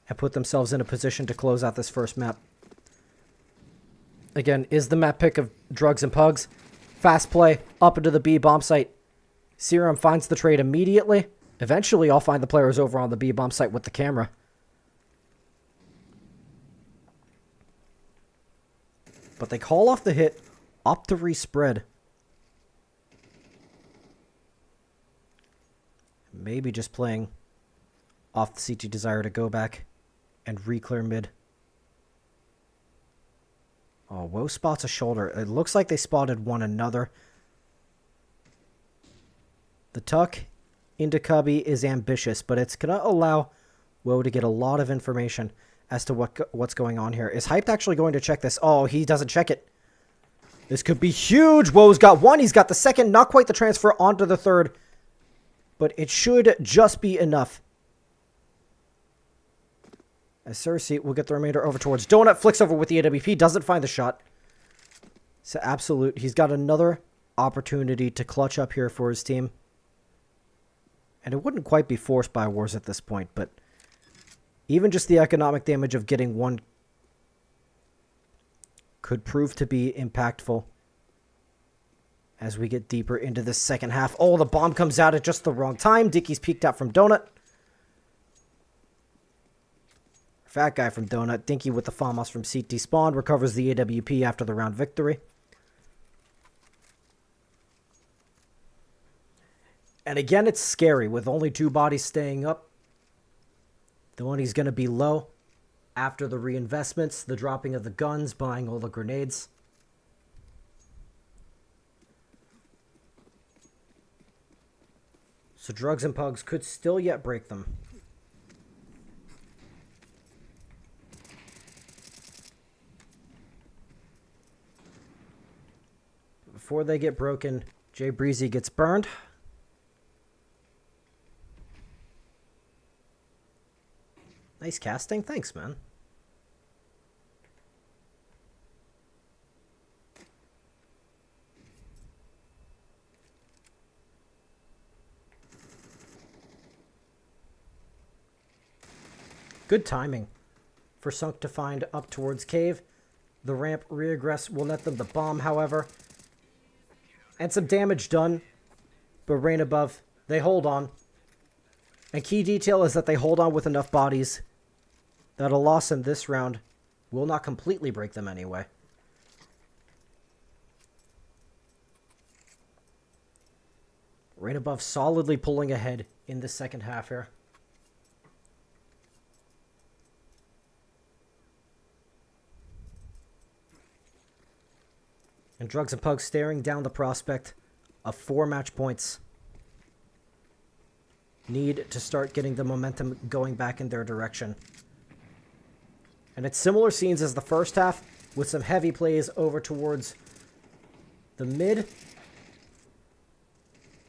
and put themselves in a position to close out this first map. Again, is the map pick of Drugs and Pugs. Fast play up into the B bomb site. Serum finds the trade immediately. Eventually, I'll find the players over on the B bomb site with the camera. But they call off the hit, opt to respread. Maybe just playing off the CT desire to go back and re-clear mid. Oh, Woe spots a shoulder. It looks like they spotted one another. The tuck into Cubby is ambitious, but it's going to allow Woe to get a lot of information as to what's going on here. Is Hyped actually going to check this? Oh, he doesn't check it. This could be huge. Woe's got 1. He's got the 2nd. Not quite the transfer onto the 3rd. But it should just be enough. As Cersei will get the remainder over towards Donut. Flicks over with the AWP. Doesn't find the shot. So Absolute. He's got another opportunity to clutch up here for his team. And it wouldn't quite be forced by wars at this point, but even just the economic damage of getting 1 could prove to be impactful as we get deeper into the second half. Oh, the bomb comes out at just the wrong time. Dickie's peeked out from Donut. Fat Guy from Donut. Dinky with the FAMAS from CT Spawn recovers the AWP after the round victory. And again, it's scary with only 2 bodies staying up. The money's going to be low after the reinvestments, the dropping of the guns, buying all the grenades. So Drugs and Pugs could still yet break them. Before they get broken, Jay Breezy gets burned. Nice casting. Thanks, man. Good timing for Sunk to find up towards Cave. The ramp reaggress will net them the bomb, however. And some damage done. But Rain Above, they hold on. And key detail is that they hold on with enough bodies that a loss in this round will not completely break them anyway. Rain Above solidly pulling ahead in the second half here. And Drugs and Pugs staring down the prospect of 4 match points. Need to start getting the momentum going back in their direction. And it's similar scenes as the first half, with some heavy plays over towards the mid.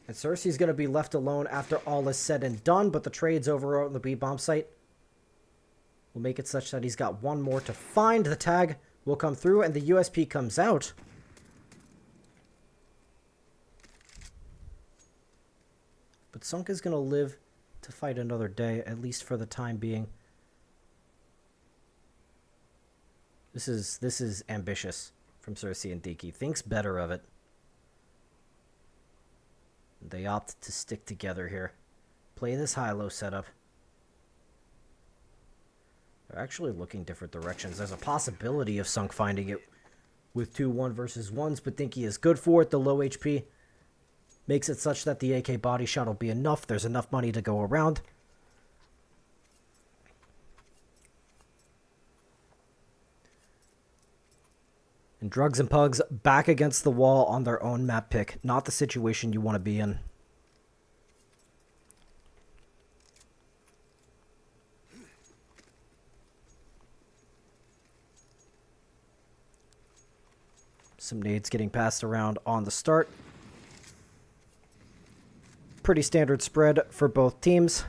And Cersei's going to be left alone after all is said and done, but the trades over on the B bomb site will make it such that he's got 1 more to find. The tag will come through, and the USP comes out. But Sunk is going to live to fight another day, at least for the time being. This is ambitious from Cersei and Diki. Thinks better of it. They opt to stick together here. Play this high-low setup. They're actually looking different directions. There's a possibility of Sunk finding it with 2-1 versus 1s, but Dinky is good for it. The low HP makes it such that the AK body shot will be enough. There's enough money to go around. And Drugs and Pugs back against the wall on their own map pick. Not the situation you want to be in. Some nades getting passed around on the start. Pretty standard spread for both teams.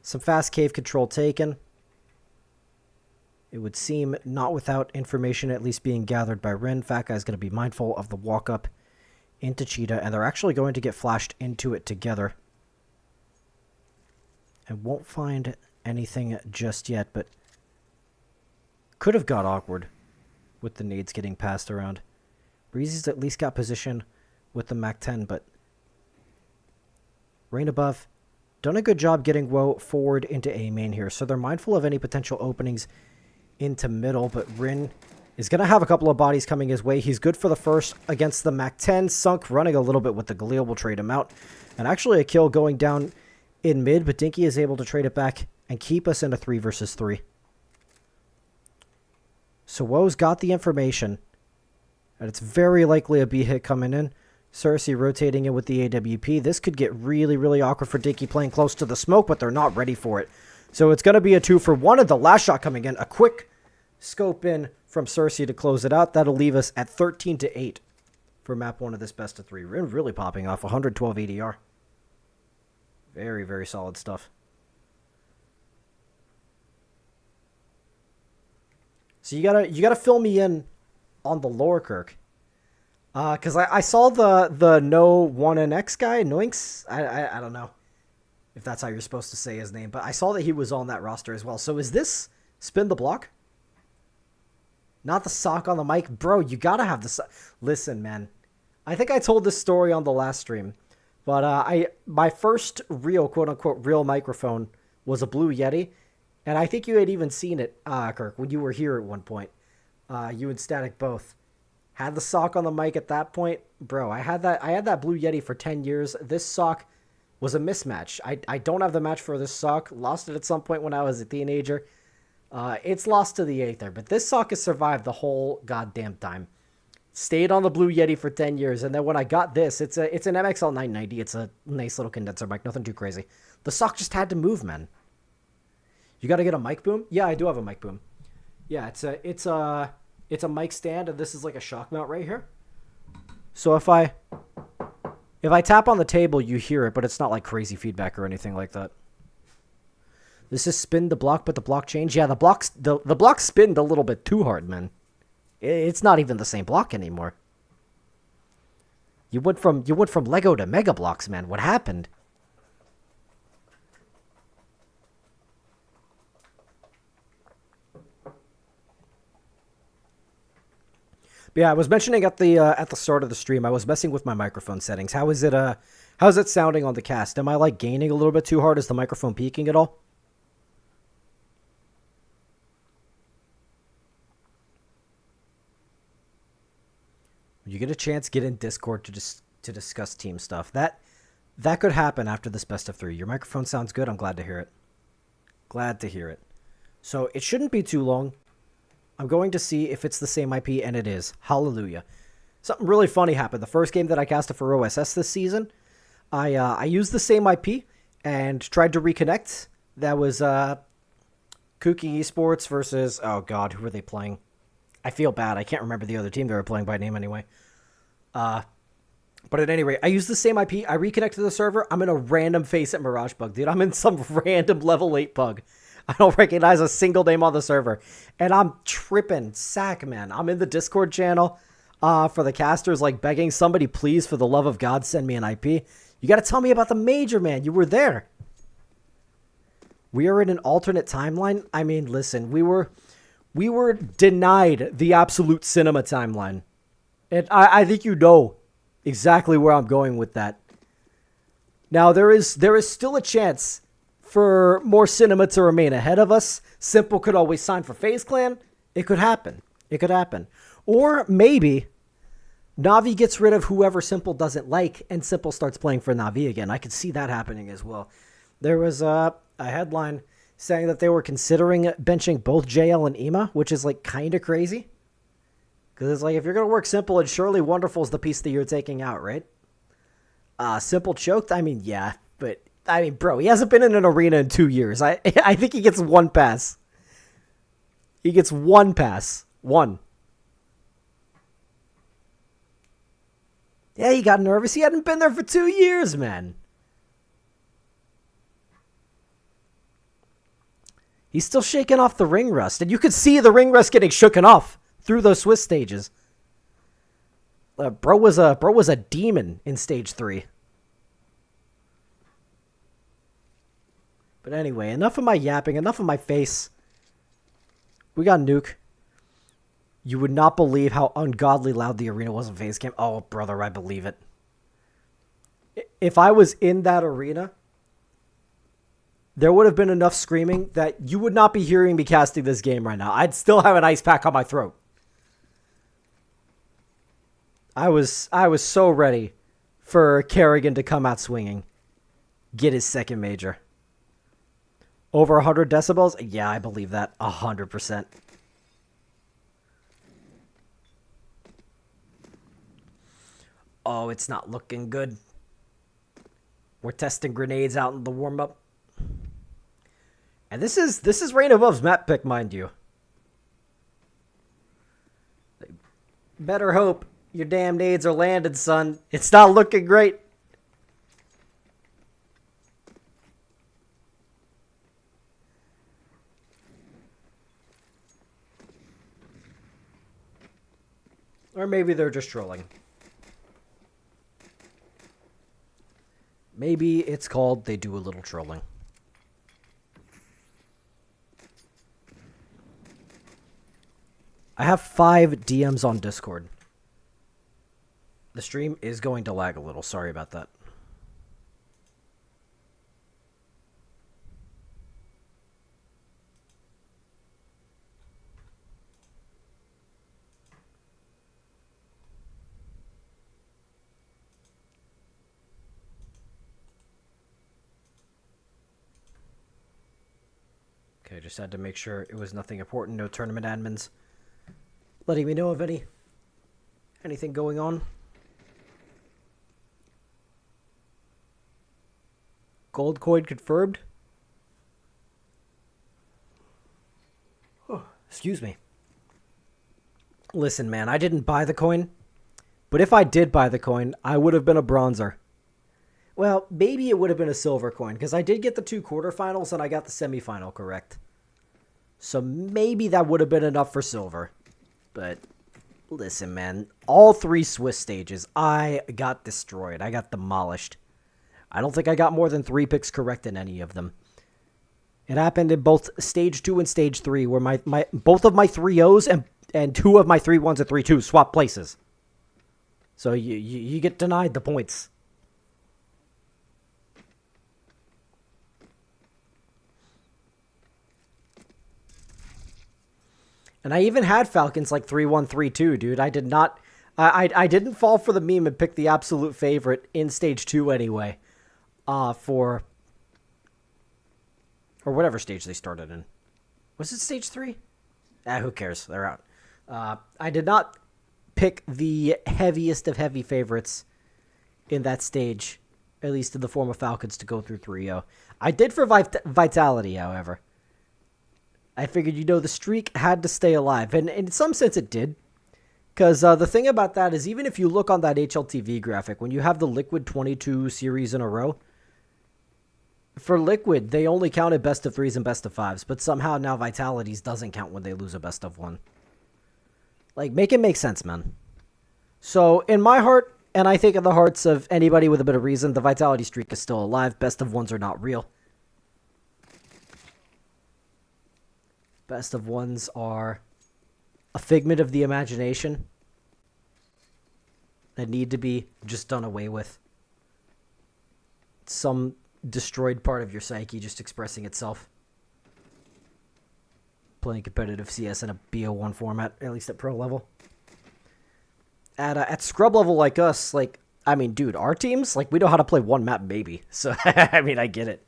Some fast cave control taken. It would seem not without information at least being gathered by Rin. Fat Guy's going to be mindful of the walk up into Cheetah, and they're actually going to get flashed into it together. And won't find anything just yet, but could have got awkward with the nades getting passed around. Breezy's at least got position with the MAC-10, but Rain above. Done a good job getting Woe forward into A main here, so they're mindful of any potential openings into middle, but Rin is going to have a couple of bodies coming his way. He's good for the first against the MAC-10. Sunk running a little bit with the Galil will trade him out. And actually a kill going down in mid, but Dinky is able to trade it back and keep us in a 3 versus 3. So Woe's got the information. And it's very likely a B hit coming in. Cersei rotating in with the AWP. This could get really, really awkward for Dinky playing close to the smoke, but they're not ready for it. So it's going to be a 2 for 1. And the last shot coming in. A quick scope in from Cersei to close it out. That'll leave us at 13-8 for map 1 of this best of 3. Rin really popping off. 112 ADR. Very, very solid stuff. So you gotta fill me in on the lower Kirk. Because I saw the no 1NX guy, Noinks. I don't know if that's how you're supposed to say his name, but I saw that he was on that roster as well. So is this Spin the Block? Not the sock on the mic? Bro, you gotta have the sock. Listen, man. I think I told this story on the last stream, but my first real, quote-unquote, real microphone was a Blue Yeti, and I think you had even seen it, Kirk, when you were here at one point. You and Static both had the sock on the mic at that point. Bro, I had that Blue Yeti for 10 years. This sock was a mismatch. I don't have the match for this sock. Lost it at some point when I was a teenager. It's lost to the Aether, but this sock has survived the whole goddamn time. Stayed on the Blue Yeti for 10 years, and then when I got this, it's an MXL 990. It's a nice little condenser mic, nothing too crazy. The sock just had to move, man. You got to get a mic boom? Yeah, I do have a mic boom. Yeah, it's a mic stand, and this is like a shock mount right here. So if I tap on the table, you hear it, but it's not like crazy feedback or anything like that. This is Spin the Block, but the block changed. Yeah, the block spinned a little bit too hard, man. It's not even the same block anymore. You went from Lego to Mega Blocks, man. What happened? But yeah, I was mentioning at the start of the stream, I was messing with my microphone settings. How's it sounding on the cast? Am I like gaining a little bit too hard? Is the microphone peaking at all? When you get a chance, get in Discord to discuss team stuff. That could happen after this best of 3. Your microphone sounds good. I'm glad to hear it. Glad to hear it. So it shouldn't be too long. I'm going to see if it's the same IP, and it is. Hallelujah. Something really funny happened. The first game that I casted for OSS this season, I used the same IP and tried to reconnect. That was Kooky Esports versus, oh god, who were they playing? I feel bad. I can't remember the other team they were playing by name anyway. But at any rate, I used the same IP. I reconnected to the server. I'm in a random face at Mirage Bug, dude. I'm in some random level 8 pug. I don't recognize a single name on the server. And I'm tripping. Sack, man. I'm in the Discord channel for the casters, like begging somebody, please, for the love of God, send me an IP. You got to tell me about the major, man. You were there. We are in an alternate timeline. I mean, listen, we were denied the absolute cinema timeline. And I think you know exactly where I'm going with that. Now, there is still a chance for more cinema to remain ahead of us. Simple could always sign for FaZe Clan. It could happen. It could happen. Or maybe Na'Vi gets rid of whoever Simple doesn't like, and Simple starts playing for Na'Vi again. I could see that happening as well. There was a headline saying that they were considering benching both JL and Ema, which is like kind of crazy. Because it's like, if you're going to work Simple, and surely Wonderful is the piece that you're taking out, right? Simple choked? I mean, yeah. But, I mean, bro, he hasn't been in an arena in 2 years. I think he gets one pass. He gets one pass. One. Yeah, he got nervous. He hadn't been there for 2 years, man. He's still shaking off the ring rust. And you could see the ring rust getting shooken off through those Swiss stages. Bro was a demon in stage 3. But anyway, enough of my yapping, enough of my face. We got Nuke. You would not believe how ungodly loud the arena was in FaZe Camp. Oh, brother, I believe it. If I was in that arena, there would have been enough screaming that you would not be hearing me casting this game right now. I'd still have an ice pack on my throat. I was so ready for Kerrigan to come out swinging. Get his second major. Over 100 decibels? Yeah, I believe that. 100%. Oh, it's not looking good. We're testing grenades out in the warm-up. And this is Rain Above's map pick, mind you. Better hope your damn nades are landed, son. It's not looking great. Or maybe they're just trolling. Maybe it's called they do a little trolling. I have 5 DMs on Discord. The stream is going to lag a little. Sorry about that. Okay, just had to make sure it was nothing important. No tournament admins letting me know of anything going on. Gold coin confirmed. Oh, excuse me. Listen, man, I didn't buy the coin. But if I did buy the coin, I would have been a bronzer. Well, maybe it would have been a silver coin, because I did get the 2 quarterfinals and I got the semifinal correct. So maybe that would have been enough for silver. But listen, man, all 3 Swiss stages, I got destroyed. I got demolished. I don't think I got more than 3 picks correct in any of them. It happened in both stage 2 and stage 3, where my both of my 3-0s and 2 of my 3-1s and 3-2s swap places. So you get denied the points. And I even had Falcons like 3-1, 3-2, dude. I did not... I didn't fall for the meme and pick the absolute favorite in stage 2 anyway. For... Or whatever stage they started in. Was it stage 3? Who cares? They're out. I did not pick the heaviest of heavy favorites in that stage. At least in the form of Falcons to go through 3-0. I did for Vitality, however. I figured, the streak had to stay alive. And in some sense it did. Because the thing about that is, even if you look on that HLTV graphic, when you have the Liquid 22 series in a row, for Liquid, they only counted best of 3s and best of 5s. But somehow now Vitality's doesn't count when they lose a best of 1. Like, make it make sense, man. So, in my heart, and I think in the hearts of anybody with a bit of reason, the Vitality streak is still alive. Best of 1s are not real. Best of 1s are a figment of the imagination that need to be just done away with. some destroyed part of your psyche just expressing itself. Playing competitive CS in a BO1 format, at least at pro level. At scrub level like us, like, I mean, dude, our teams, like, we know how to play one map maybe. So, I mean, I get it.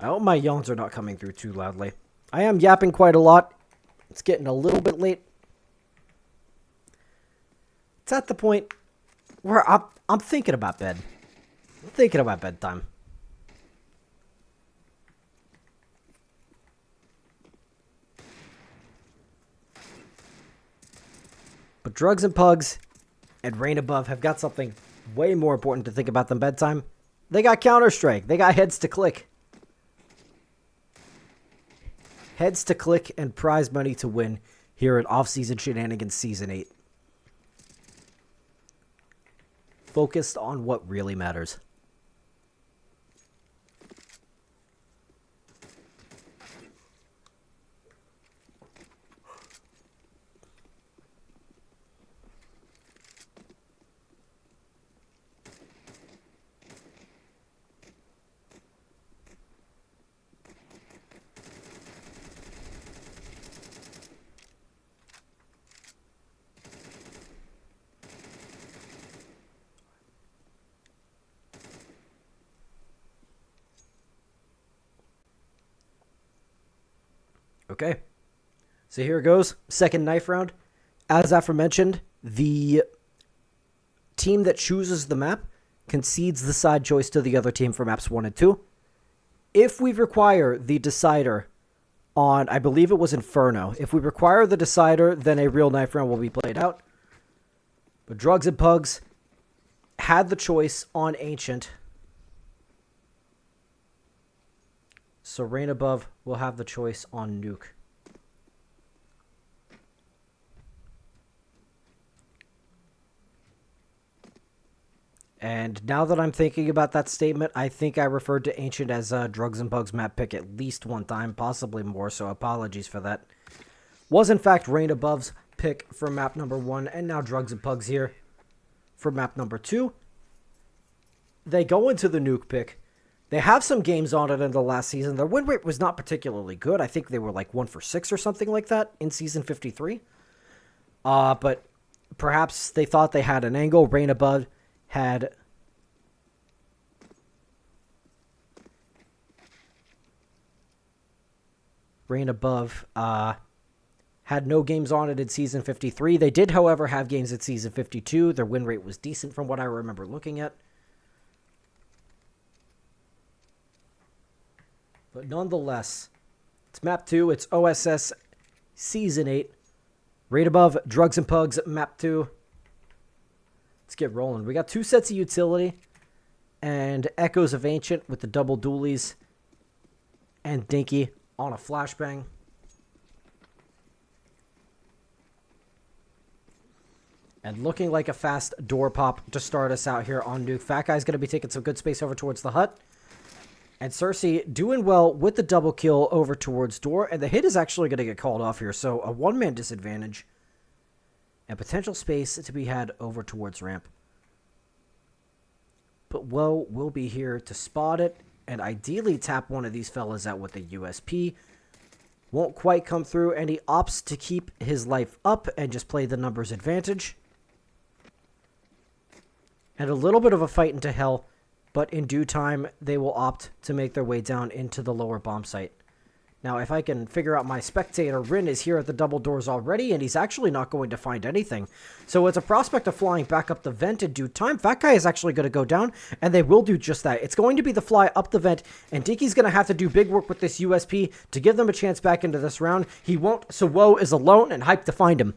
I hope my yawns are not coming through too loudly. I am yapping quite a lot. It's getting a little bit late. It's at the point where I'm thinking about bed. I'm thinking about bedtime. But Drugs and Pugs and Rain Above have got something way more important to think about than bedtime. They got Counter-Strike. They got heads to click. Heads to click and prize money to win here at Off Season Shenanigans Season 8. Focused on what really matters. Okay, so here it goes. Second knife round. As aforementioned, the team that chooses the map concedes the side choice to the other team for maps 1 and 2. If we require the decider on, I believe it was Inferno, if we require the decider, then a real knife round will be played out. But Drugs and Pugs had the choice on Ancient. So Rain Above will have the choice on Nuke. And now that I'm thinking about that statement, I think I referred to Ancient as Drugs and Pugs map pick at least one time, possibly more, so apologies for that. Was in fact Rain Above's pick for map number 1, and now Drugs and Pugs here for map number 2. They go into the Nuke pick. They have some games on it in the last season. Their win rate was not particularly good. I think they were like 1 for 6 or something like that in Season 53. But perhaps they thought they had an angle. Rain Above had... Rain Above had no games on it in Season 53. They did, however, have games in Season 52. Their win rate was decent from what I remember looking at. But nonetheless, it's map 2. It's OSS Season 8. Rain Above, Drugs and Pugs, map 2. Let's get rolling. We got 2 sets of utility and Echoes of Ancient with the double dualies and Dinky on a flashbang. And looking like a fast door pop to start us out here on Nuke. Fat Guy's going to be taking some good space over towards the hut. And Cersei doing well with the double kill over towards door. And the hit is actually going to get called off here. So a one-man disadvantage. And potential space to be had over towards ramp. But Woe will be here to spot it. And ideally tap one of these fellas out with a USP. Won't quite come through. And he opts to keep his life up and just play the numbers advantage. And a little bit of a fight into hell. But in due time, they will opt to make their way down into the lower bomb site. Now, if I can figure out my spectator, Rin is here at the double doors already, and he's actually not going to find anything. So it's a prospect of flying back up the vent in due time. Fat Guy is actually going to go down, and they will do just that. It's going to be the fly up the vent, and Dinky's going to have to do big work with this USP to give them a chance back into this round. He won't, so Woe is alone and hyped to find him.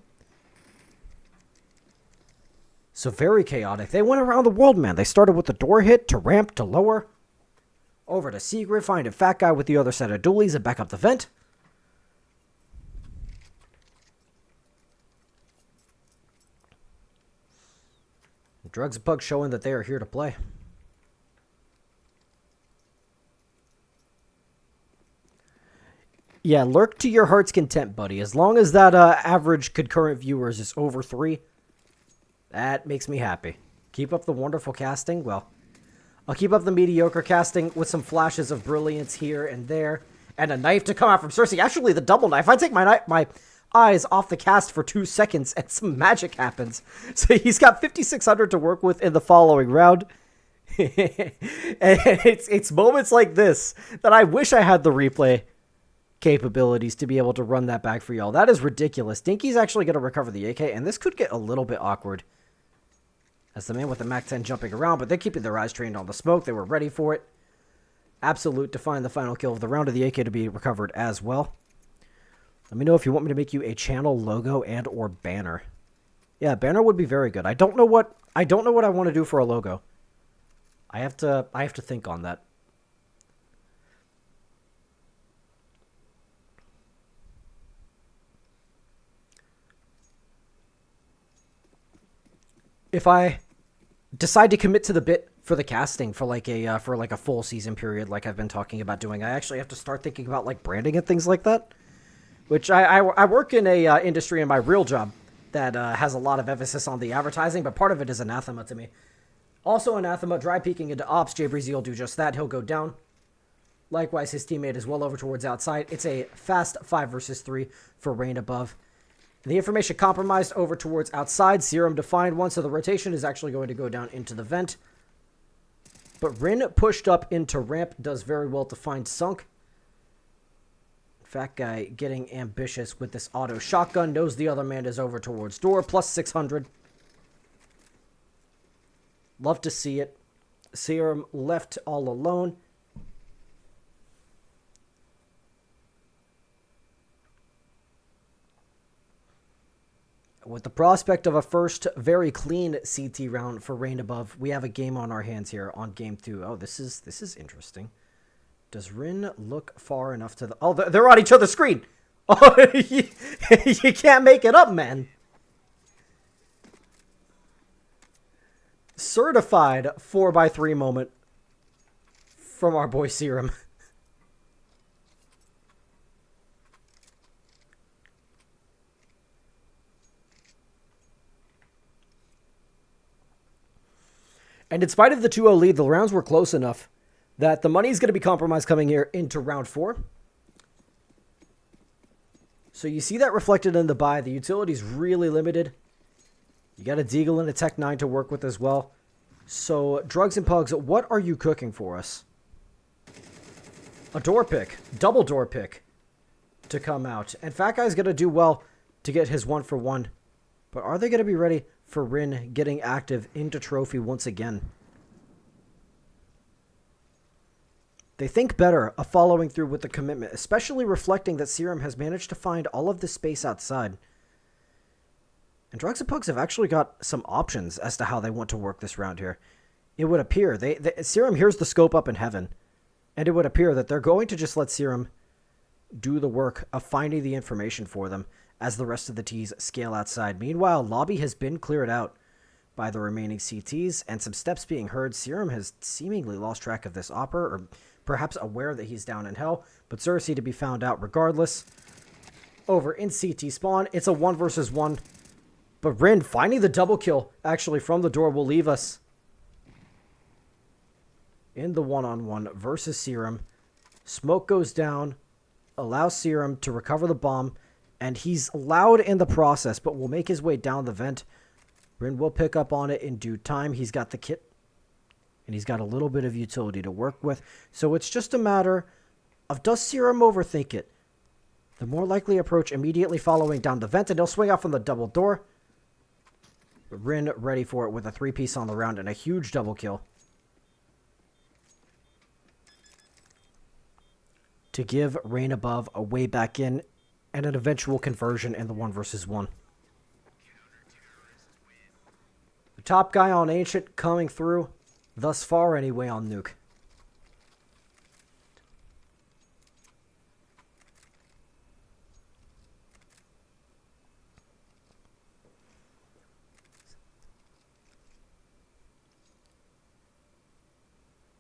So very chaotic. They went around the world, man. They started with the door hit, to ramp, to lower. Over to Secret, finding Fat Guy with the other set of dualies and back up the vent. Drugs and Pugs showing that they are here to play. Yeah, lurk to your heart's content, buddy. As long as that average concurrent viewers is over 3, that makes me happy. Keep up the wonderful casting. Well, I'll keep up the mediocre casting with some flashes of brilliance here and there. And a knife to come out from Cersei. Actually, the double knife. I take my eyes off the cast for 2 seconds and some magic happens. So he's got 5,600 to work with in the following round. And it's moments like this that I wish I had the replay capabilities to be able to run that back for y'all. That is ridiculous. Dinky's actually going to recover the AK, and this could get a little bit awkward. As the man with the MAC-10 jumping around, but they're keeping their eyes trained on the smoke. They were ready for it. Absolute to find the final kill of the round of the AK to be recovered as well. Let me know if you want me to make you a channel logo and or banner. Yeah, banner would be very good. I don't know what I want to do for a logo. I have to think on that. If I decide to commit to the bit for the casting for like a full season period, like I've been talking about doing, I actually have to start thinking about like branding and things like that. Which I work in a industry in my real job that has a lot of emphasis on the advertising, but part of it is anathema to me. Also anathema, dry peeking into ops. Jay Breezy will do just that. He'll go down. Likewise, his teammate is well over towards outside. It's a fast 5 versus 3 for Rain above. The information compromised over towards outside. Serum to find one, so the rotation is actually going to go down into the vent. But Rin pushed up into ramp, does very well to find Sunk. Fat guy getting ambitious with this auto shotgun. Knows the other man is over towards door. Plus 600. Love to see it. Serum left all alone. With the prospect of a first very clean CT round for Rain above, we have a game on our hands here on game 2. Oh, this is interesting. Does Rin look far enough to the... Oh, they're on each other's screen! Oh, you can't make it up, man. Certified 4x3 moment from our boy Serum. And in spite of the 2-0 lead, the rounds were close enough that the money is going to be compromised coming here into round 4. So you see that reflected in the buy. The utility is really limited. You got a Deagle and a Tech 9 to work with as well. So, Drugs and Pugs, what are you cooking for us? A door pick. Double door pick to come out. And Fat Guy's going to do well to get his 1-for-1. But are they going to be ready for Rin getting active into Trophy once again? They think better of following through with the commitment, especially reflecting that Serum has managed to find all of the space outside. And Drugs and Pugs have actually got some options as to how they want to work this round here. It would appear, Serum hears the scope up in heaven, and it would appear that they're going to just let Serum do the work of finding the information for them as the rest of the Ts scale outside. Meanwhile, lobby has been cleared out by the remaining CTs, and some steps being heard. Serum has seemingly lost track of this Opper, or perhaps aware that he's down in hell, but Cersei to be found out regardless. Over in CT spawn, it's a 1 versus 1. But Rin finding the double kill actually from the door will leave us in the 1-on-1 versus Serum. Smoke goes down, allows Serum to recover the bomb, and he's allowed in the process, but will make his way down the vent. Rin will pick up on it in due time. He's got the kit, and he's got a little bit of utility to work with. So it's just a matter of, does Serum overthink it? The more likely approach immediately following down the vent, and he'll swing out from the double door. Rin ready for it with a 3-piece on the round and a huge double kill to give Rain above a way back in and an eventual conversion in the 1 versus 1. The top guy on Ancient coming through thus far anyway on Nuke.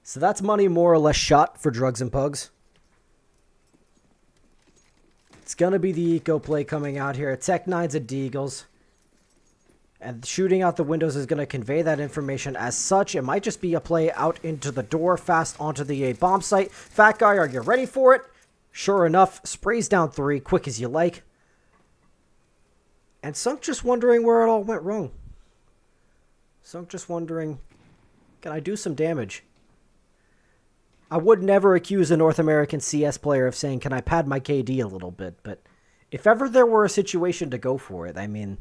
So that's money more or less shot for Drugs and Pugs. It's going to be the eco play coming out here. Tech-9's at Deagles. And shooting out the windows is going to convey that information as such. It might just be a play out into the door, fast onto the A bomb site. Fat guy, are you ready for it? Sure enough, sprays down 3, quick as you like. And Sunk just wondering where it all went wrong. Sunk just wondering, can I do some damage? I would never accuse a North American CS player of saying, can I pad my KD a little bit? But if ever there were a situation to go for it, I mean,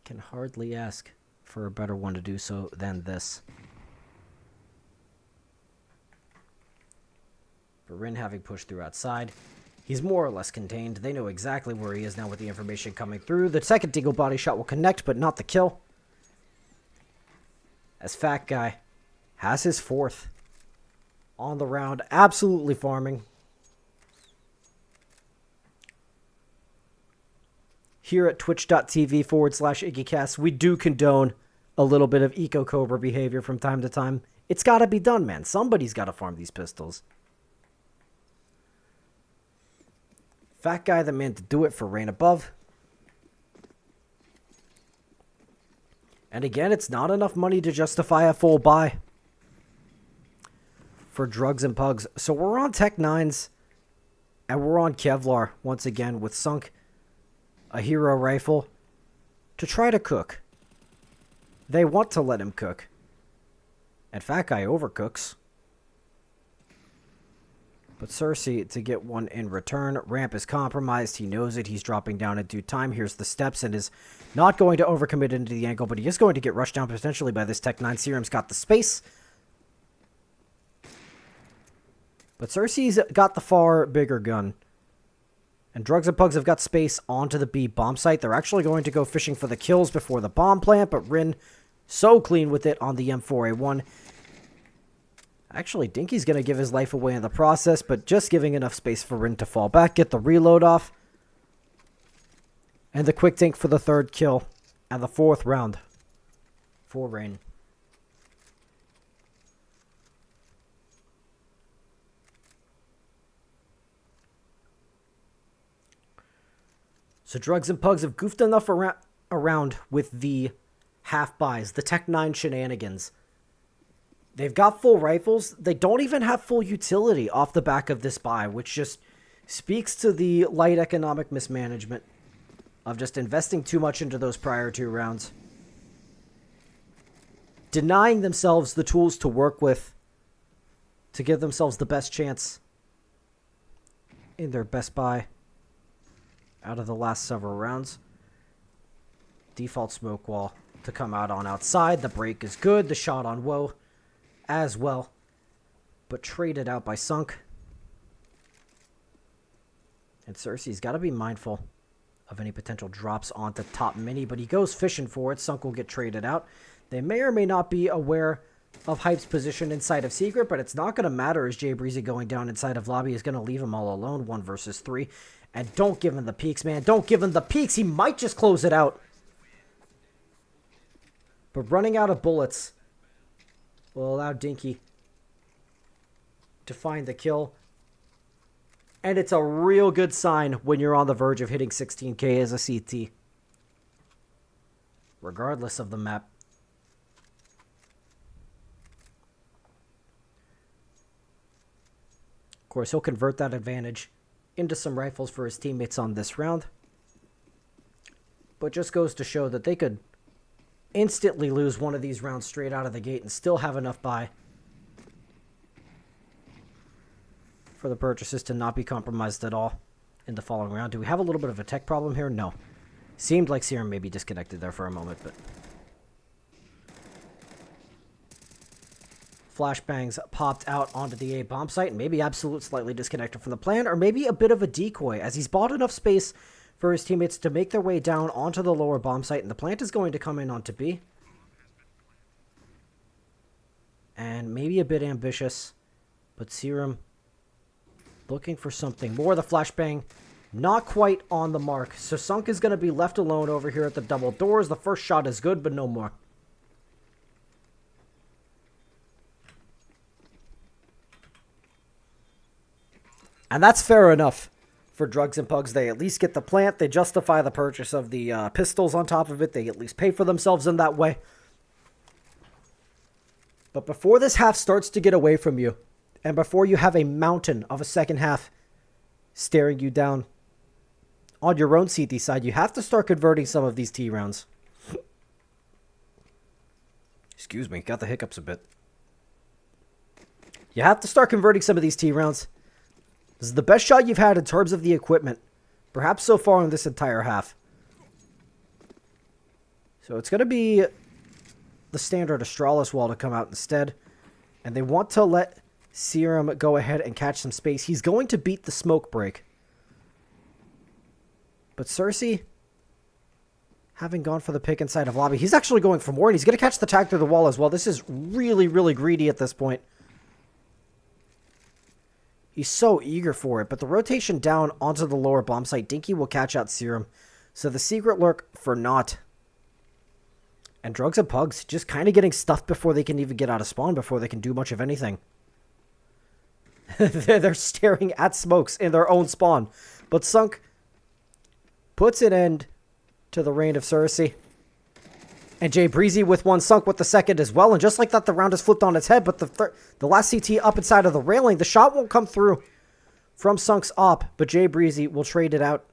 can hardly ask for a better one to do so than this. Rin having pushed through outside. He's more or less contained. They know exactly where he is now with the information coming through. The second Deagle body shot will connect, but not the kill. As Fat Guy has his 4th on the round. Absolutely farming. Here at twitch.tv/IggyCast, we do condone a little bit of eco-cobra behavior from time to time. It's got to be done, man. Somebody's got to farm these pistols. Fat Guy, the man to do it for Rain Above. And again, it's not enough money to justify a full buy for drugs and pugs. So we're on Tech-9s, and we're on Kevlar once again with Sunk, a hero rifle, to try to cook. They want to let him cook. And Fat Guy overcooks. But Cersei to get one in return. Ramp is compromised. He knows it. He's dropping down in due time. Here's the steps and is not going to overcommit into the angle, but he is going to get rushed down potentially by this Tech-9. Serum's got the space. But Cersei's got the far bigger gun. And Drugs and Pugs have got space onto the B bomb site. They're actually going to go fishing for the kills before the bomb plant, but Rin so clean with it on the M4A1. Actually, Dinky's going to give his life away in the process, but just giving enough space for Rin to fall back, get the reload off. And the quick tank for the 3rd kill and the 4th round for Rain. So Drugs and Pugs have goofed enough around with the half buys, the Tech-9 shenanigans. They've got full rifles. They don't even have full utility off the back of this buy, which just speaks to the light economic mismanagement of just investing too much into those prior 2 rounds. Denying themselves the tools to work with to give themselves the best chance in their best buy out of the last several rounds. Default smoke wall to come out on outside. The break is good. The shot on Woe as well, but traded out by Sunk. And Cersei's got to be mindful of any potential drops onto top mini, but he goes fishing for it. Sunk will get traded out. They may or may not be aware of Hype's position inside of Secret, but it's not going to matter as Jay Breezy going down inside of Lobby is going to leave him all alone, 1 versus 3. And don't give him the peeks, man. Don't give him the peeks. He might just close it out. But running out of bullets will allow Dinky to find the kill. And it's a real good sign when you're on the verge of hitting 16k as a CT. Regardless of the map. Of course, he'll convert that advantage into some rifles for his teammates on this round. But just goes to show that they could instantly lose one of these rounds straight out of the gate and still have enough buy for the purchases to not be compromised at all in the following round. Do we have a little bit of a tech problem here? No. Seemed like Serum may be disconnected there for a moment, but flashbangs popped out onto the A bomb site, and maybe Absolute slightly disconnected from the plan, or maybe a bit of a decoy as he's bought enough space for his teammates to make their way down onto the lower bomb site, and the plant is going to come in onto B. And maybe a bit ambitious, but Serum looking for something more. The flashbang not quite on the mark, so Sunk is going to be left alone over here at the double doors. The first shot is good, but no more. And that's fair enough for Drugs and Pugs. They at least get the plant. They justify the purchase of the pistols on top of it. They at least pay for themselves in that way. But before this half starts to get away from you, and before you have a mountain of a second half staring you down on your own CT side, you have to start converting some of these T rounds. Excuse me, got the hiccups a bit. You have to start converting some of these T rounds. This is the best shot you've had in terms of the equipment, perhaps so far in this entire half. So it's going to be the standard Astralis wall to come out instead. And they want to let Serum go ahead and catch some space. He's going to beat the smoke break. But Cersei, having gone for the pick inside of lobby, he's actually going for more, and he's going to catch the tag through the wall as well. This is really, really greedy at this point. He's so eager for it, but the rotation down onto the lower bomb site, DnP will catch out Serum. So the secret lurk for naught. And Drugs and Pugs just kind of getting stuffed before they can even get out of spawn, before they can do much of anything. They're staring at smokes in their own spawn. But Sunk puts an end to the reign of Cersei. And Jay Breezy with one, Sunk with the second as well. And just like that, the round is flipped on its head. But the last CT up inside of the railing. The shot won't come through from Sunk's op. But Jay Breezy will trade it out.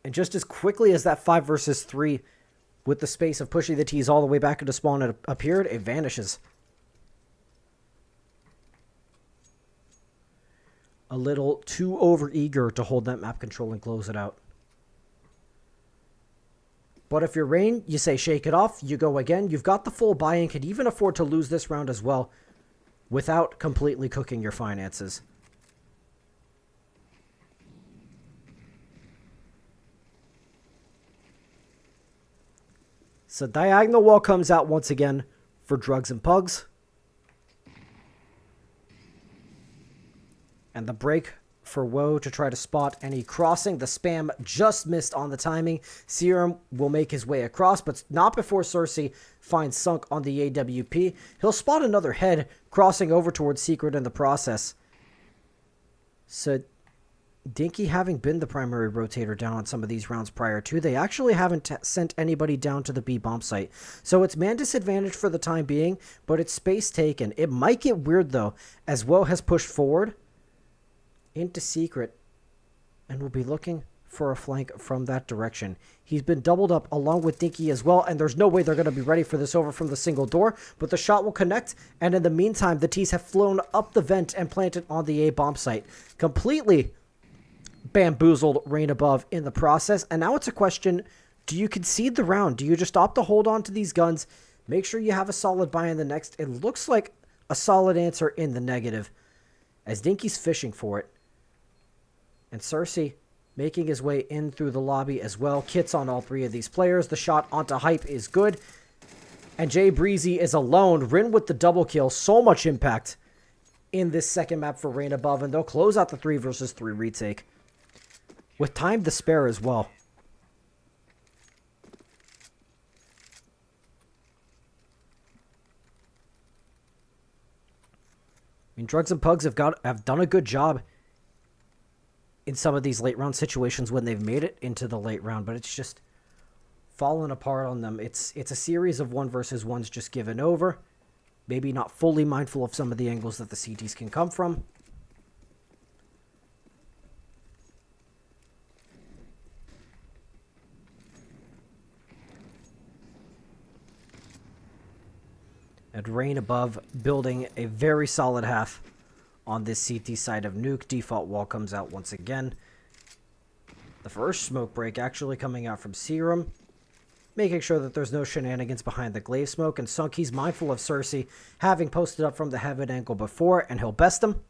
And just as quickly as that 5 versus 3, with the space of pushing the T's all the way back into spawn it appeared, it vanishes. A little too overeager to hold that map control and close it out. But if you're Rain, you say shake it off, you go again. You've got the full buy-in, can even afford to lose this round as well without completely cooking your finances. So diagonal wall comes out once again for Drugs and Pugs. And the break for Woe to try to spot any crossing. The spam just missed on the timing. Serum will make his way across, but not before Cersei finds Sunk on the AWP. He'll spot another head crossing over towards Secret in the process. So DnP, having been the primary rotator down on some of these rounds prior to, they actually haven't sent anybody down to the B bomb site. So it's man disadvantage for the time being, but it's space taken. It might get weird though, as Woe has pushed forward into Secret and will be looking for a flank from that direction. He's been doubled up along with DnP as well, and there's no way they're going to be ready for this over from the single door, but the shot will connect, and in the meantime, the T's have flown up the vent and planted on the A bomb site. Completely bamboozled Rain above in the process, and now it's a question, do you concede the round? Do you just opt to hold on to these guns, make sure you have a solid buy in the next? It looks like a solid answer in the negative, as DnP's fishing for it. And Cersei making his way in through the lobby as well. Kits on all three of these players. The shot onto Hype is good. And Jay Breezy is alone. Rin with the double kill. So much impact in this second map for Rain above. And they'll close out the 3 versus 3 retake with time to spare as well. I mean, Drugs and Pugs have done a good job in some of these late round situations when they've made it into the late round, but it's just fallen apart on them. It's a series of 1 versus 1s just given over. Maybe not fully mindful of some of the angles that the CTs can come from. And Rain above building a very solid half on this CT side of Nuke. Default wall comes out once again. The first smoke break actually coming out from Serum, making sure that there's no shenanigans behind the glaive smoke. And Sunk, he's mindful of Cersei having posted up from the heaven angle before, and he'll best him.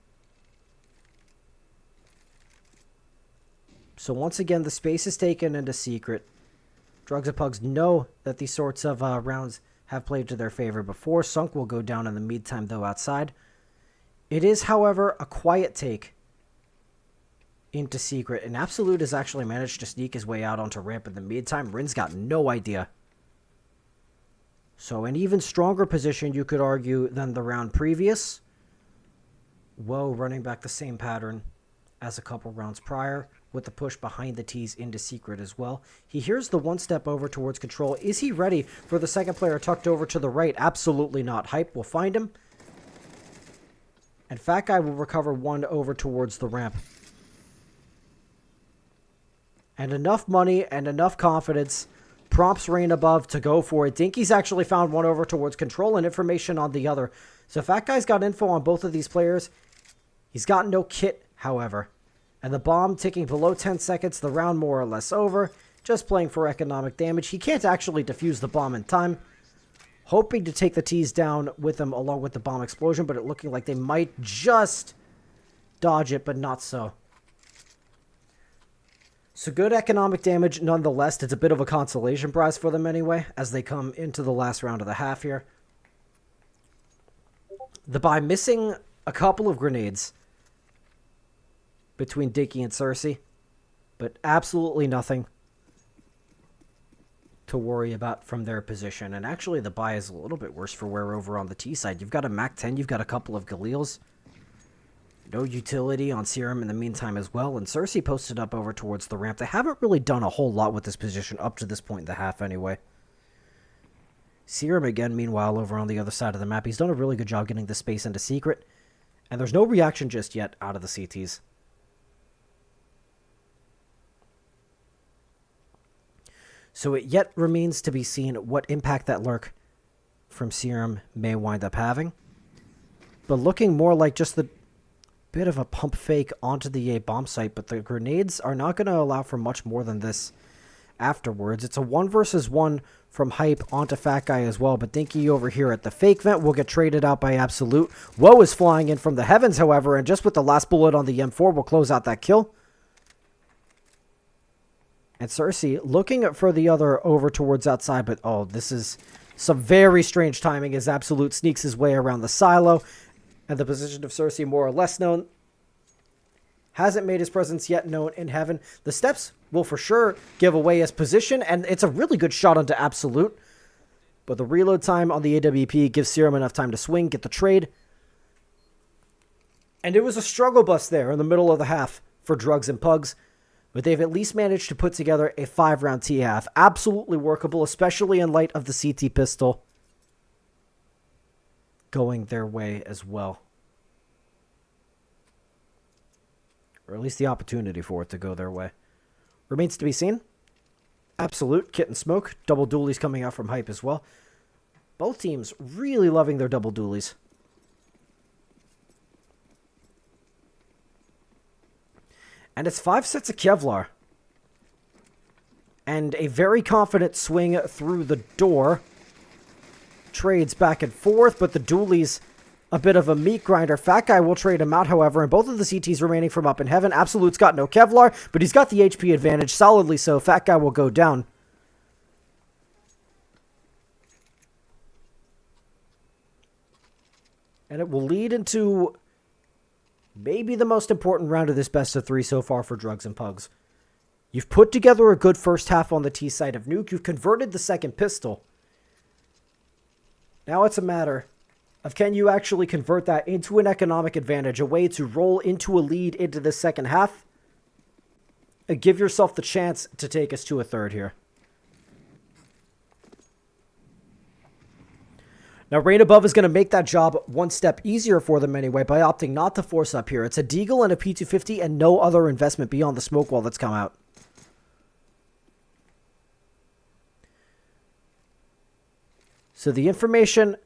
So once again, the space is taken into Secret. Drugs and Pugs know that these sorts of rounds have played to their favor before. Sunk will go down in the meantime, though, outside. It is, however, a quiet take into Secret, and Absolute has actually managed to sneak his way out onto ramp in the meantime. Rin's got no idea So an even stronger position, you could argue, than the round previous. Woe running back the same pattern as a couple rounds prior, with the push behind the tees into secret as well. He hears the one step over towards control. Is he ready for the second player tucked over to the right? Absolutely not. Hype will find him. And Fat Guy will recover one over towards the ramp. And enough money and enough confidence prompts Rain above to go for it. Dinky's actually found one over towards control and information on the other. So Fat Guy's got info on both of these players. He's got no kit, however. And the bomb ticking below 10 seconds, the round more or less over. Just playing for economic damage. He can't actually defuse the bomb in time. Hoping to take the tees down with him along with the bomb explosion, but it looking like they might just dodge it, but not so. So good economic damage nonetheless. It's a bit of a consolation prize for them anyway, as they come into the last round of the half here. By missing a couple of grenades between Dicky and Cersei, but absolutely nothing to worry about from their position. And actually the buy is a little bit worse for wear over on the T side. You've got a MAC-10, you've got a couple of Galils. No utility on Serum in the meantime as well, and Cersei posted up over towards the ramp. They haven't really done a whole lot with this position up to this point in the half anyway. Serum again, meanwhile, over on the other side of the map. He's done a really good job getting the space into secret, and there's no reaction just yet out of the CTs. So it yet remains to be seen what impact that lurk from Serum may wind up having. But looking more like just the bit of a pump fake onto the A bomb site, but the grenades are not going to allow for much more than this afterwards. It's a 1 versus 1 from Hype onto Fat Guy as well, but Dinky over here at the fake vent will get traded out by Absolute. Woe is flying in from the heavens, however, and just with the last bullet on the M4 will close out that kill. And Cersei looking for the other over towards outside, but oh, this is some very strange timing as Absolute sneaks his way around the silo. And the position of Cersei more or less known. Hasn't made his presence yet known in heaven. The steps will for sure give away his position, and it's a really good shot onto Absolute. But the reload time on the AWP gives Serum enough time to swing, get the trade. And it was a struggle bus there in the middle of the half for Drugs and Pugs. But they've at least managed to put together a 5-round T-half. Absolutely workable, especially in light of the CT pistol going their way as well. Or at least the opportunity for it to go their way. Remains to be seen. Absolute, Kit and Smoke. Double dualies coming out from Hype as well. Both teams really loving their double dualies. And it's 5 sets of Kevlar. And a very confident swing through the door. Trades back and forth, but the dualies a bit of a meat grinder. Fat Guy will trade him out, however, and both of the CTs remaining from up in heaven. Absolute's got no Kevlar, but he's got the HP advantage, solidly so. Fat Guy will go down. And it will lead into maybe the most important round of this best of 3 so far for Drugs and Pugs. You've put together a good first half on the T side of Nuke. You've converted the second pistol. Now it's a matter of can you actually convert that into an economic advantage, a way to roll into a lead into the second half, and give yourself the chance to take us to a third here. Now, Rain Above is going to make that job one step easier for them anyway by opting not to force up here. It's a Deagle and a P250 and no other investment beyond the smoke wall that's come out. So the information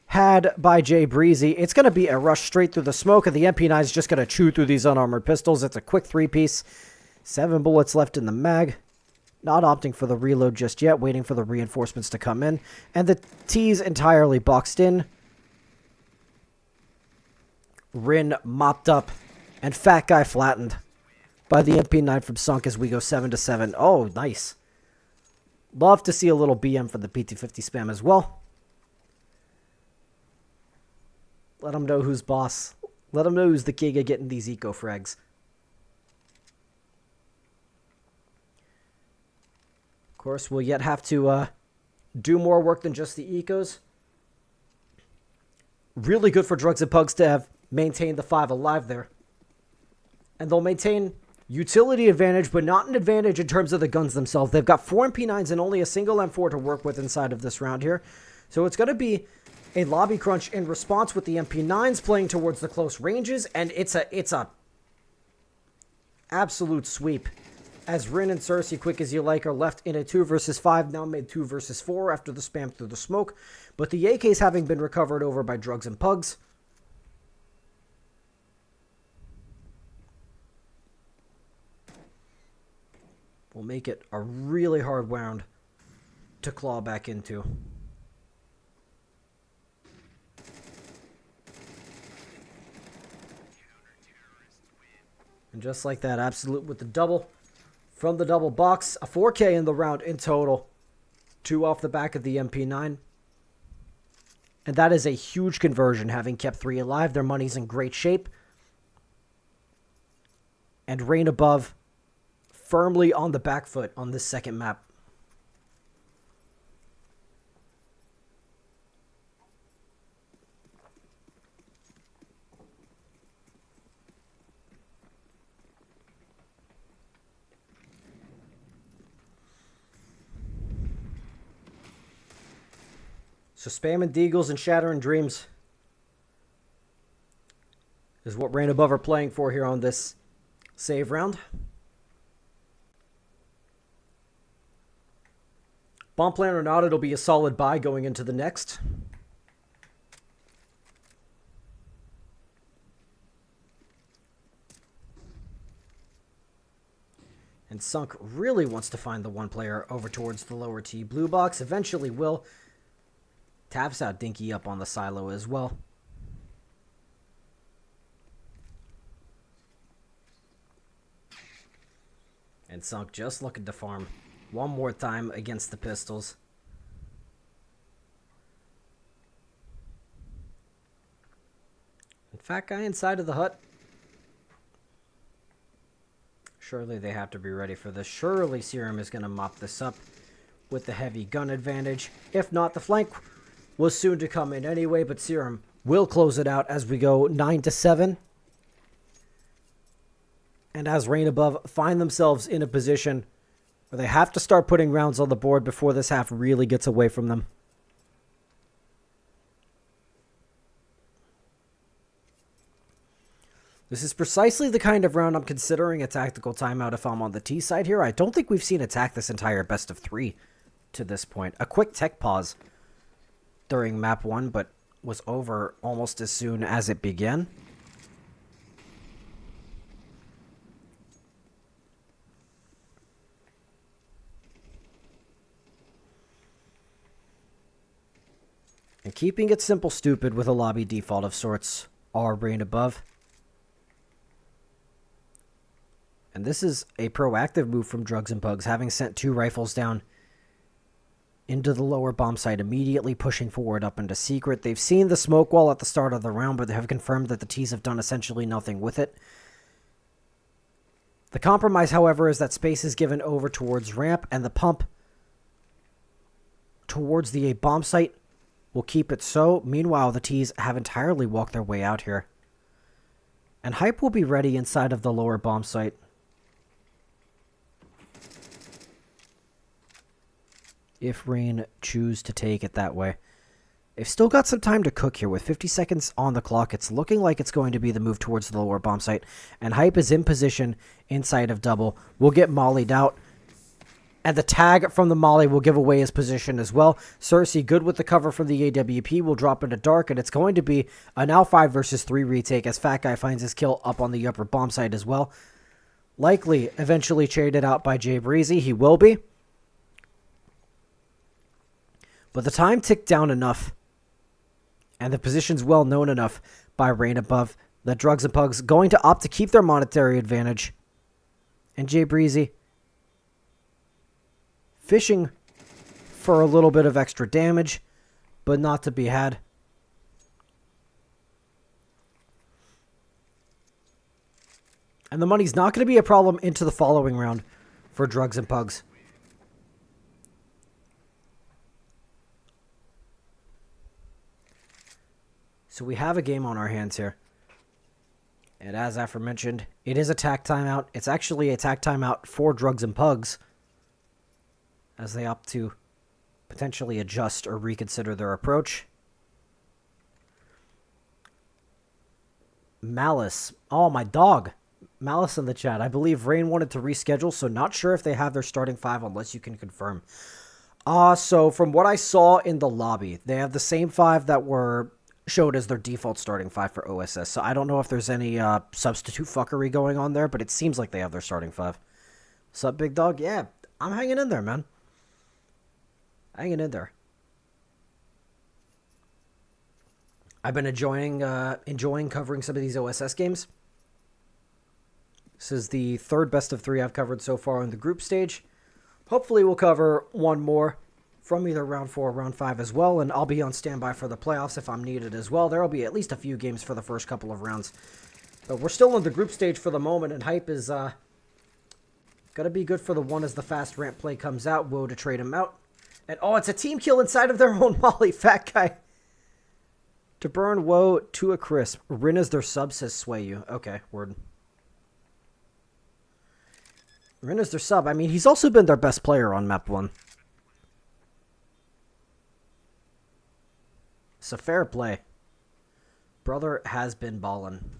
had by Jay Breezy, it's going to be a rush straight through the smoke, and the MP9 is just going to chew through these unarmored pistols. It's a quick 3-piece. 7 bullets left in the mag. Not opting for the reload just yet, waiting for the reinforcements to come in. And the T's entirely boxed in. Rin mopped up, and Fat Guy flattened by the MP9 from Sunk as we go 7-7. Oh, nice. Love to see a little BM for the P250 spam as well. Let them know who's boss. Let them know who's the king of getting these eco frags. Of course, we'll yet have to do more work than just the ecos. Really good for Drugs and Pugs to have maintained the 5 alive there. And they'll maintain utility advantage, but not an advantage in terms of the guns themselves. They've got 4 MP9s and only a single M4 to work with inside of this round here. So it's going to be a lobby crunch in response with the MP9s playing towards the close ranges, and it's a absolute sweep. As Rin and Cersei, quick as you like, are left in a 2 versus 5, now made 2 versus 4 after the spam through the smoke. But the AKs having been recovered over by Drugs and Pugs. Will make it a really hard round to claw back into. And just like that, Absolute with the double. From the double box, a 4K in the round in total. 2 off the back of the MP9. And that is a huge conversion, having kept 3 alive. Their money's in great shape. And Rain Above firmly on the back foot on this second map. So spamming Deagles and Shattering Dreams is what Rain Above are playing for here on this save round. Bomb plan or not, it'll be a solid buy going into the next. And Sunk really wants to find the one player over towards the lower T blue box. Eventually will. Taps out Dinky up on the silo as well. And Sunk just looking to farm one more time against the pistols. And Fat Guy inside of the hut. Surely they have to be ready for this. Surely Serum is going to mop this up with the heavy gun advantage. If not, the flank was soon to come in anyway, but Serum will close it out as we go 9-7. And as Rain Above find themselves in a position where they have to start putting rounds on the board before this half really gets away from them. This is precisely the kind of round I'm considering a tactical timeout if I'm on the T side here. I don't think we've seen attack this entire best of 3 to this point. A quick tech pause during map 1, but was over almost as soon as it began. And keeping it simple stupid with a lobby default of sorts are Rain Above. And this is a proactive move from Drugs and Pugs, having sent 2 rifles down into the lower bomb site, immediately pushing forward up into secret. They've seen the smoke wall at the start of the round, but they have confirmed that the T's have done essentially nothing with it. The compromise, however, is that space is given over towards ramp, and the pump towards the A bomb site will keep it so. Meanwhile, the T's have entirely walked their way out here. And Hype will be ready inside of the lower bomb site. If Rain choose to take it that way. They've still got some time to cook here. With 50 seconds on the clock, it's looking like it's going to be the move towards the lower bomb site. And Hype is in position inside of double. Will get mollied out. And the tag from the molly will give away his position as well. Cersei, good with the cover from the AWP, will drop into dark. And it's going to be a now 5 versus 3 retake as Fat Guy finds his kill up on the upper bomb site as well. Likely eventually traded out by Jay Breezy. He will be. But the time ticked down enough, and the position's well known enough by Rain Above, that Drugs and Pugs going to opt to keep their monetary advantage. And Jay Breezy fishing for a little bit of extra damage, but not to be had. And the money's not going to be a problem into the following round for Drugs and Pugs. So we have a game on our hands here. And as aforementioned, it is a tack timeout. It's actually a tack timeout for Drugs and Pugs, as they opt to potentially adjust or reconsider their approach. Malice. Oh, my dog. Malice in the chat. I believe Rain wanted to reschedule, so not sure if they have their starting 5 unless you can confirm. So from what I saw in the lobby, they have the same 5 that were showed as their default starting 5 for OSS. So I don't know if there's any substitute fuckery going on there, but it seems like they have their starting 5. What's up, big dog? Yeah, I'm hanging in there, man. Hanging in there. I've been enjoying covering some of these OSS games. This is the third best of 3 I've covered so far in the group stage. Hopefully we'll cover one more from either round 4 or round 5 as well, and I'll be on standby for the playoffs if I'm needed as well. There will be at least a few games for the first couple of rounds. But we're still in the group stage for the moment, and Hype is going to be good for the one as the fast ramp play comes out. Woe to trade him out. And oh, it's a team kill inside of their own molly, fat guy. To burn Woe to a crisp. Rin is their sub, says Sway You. Okay, word. Rin is their sub. I mean, he's also been their best player on map 1. It's a fair play. Brother has been ballin'.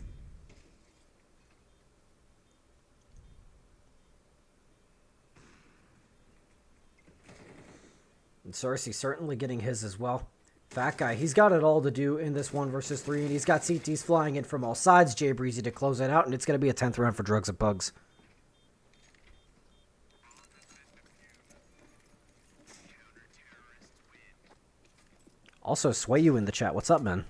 And Cersei certainly getting his as well. Fat guy, he's got it all to do in this 1 versus 3, and he's got CTs flying in from all sides. Jay Breezy to close it out, and it's going to be a 10th round for Drugs and Bugs. Also, Sway You in the chat. What's up, man?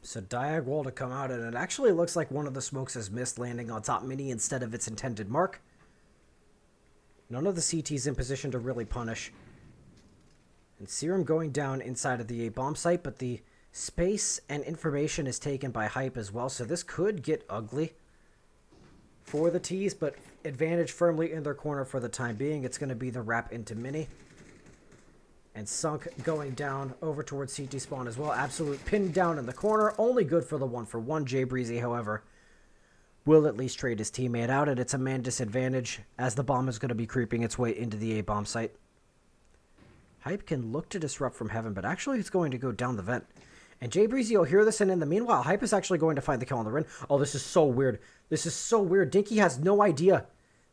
So Diag wall to come out, and it actually looks like one of the smokes has missed, landing on top mini instead of its intended mark. None of the CTs in position to really punish. And Serum going down inside of the A-bomb site, but the space and information is taken by Hype as well, so this could get ugly for the T's, but advantage firmly in their corner for the time being. It's going to be the wrap into mini. And Sunk going down over towards CT spawn as well. Absolute pin down in the corner. Only good for the 1-for-1. Jay Breezy, however, will at least trade his teammate out. And it's a man disadvantage as the bomb is going to be creeping its way into the A-bomb site. Hype can look to disrupt from heaven, but actually it's going to go down the vent. And Jay Breezy will hear this, and in the meanwhile, Hype is actually going to find the kill on the Rin. Oh, this is so weird. This is so weird. Dinky has no idea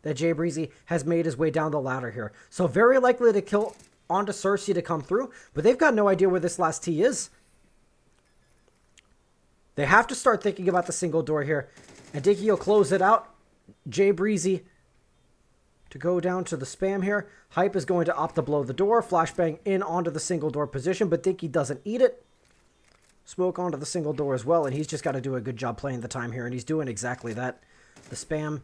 that Jay Breezy has made his way down the ladder here. So very likely to kill onto Cersei to come through, but they've got no idea where this last T is. They have to start thinking about the single door here. And Dinky will close it out. Jay Breezy to go down to the spam here. Hype is going to opt to blow the door. Flashbang in onto the single door position, but Dinky doesn't eat it. Smoke onto the single door as well, and he's just got to do a good job playing the time here, and he's doing exactly that. The spam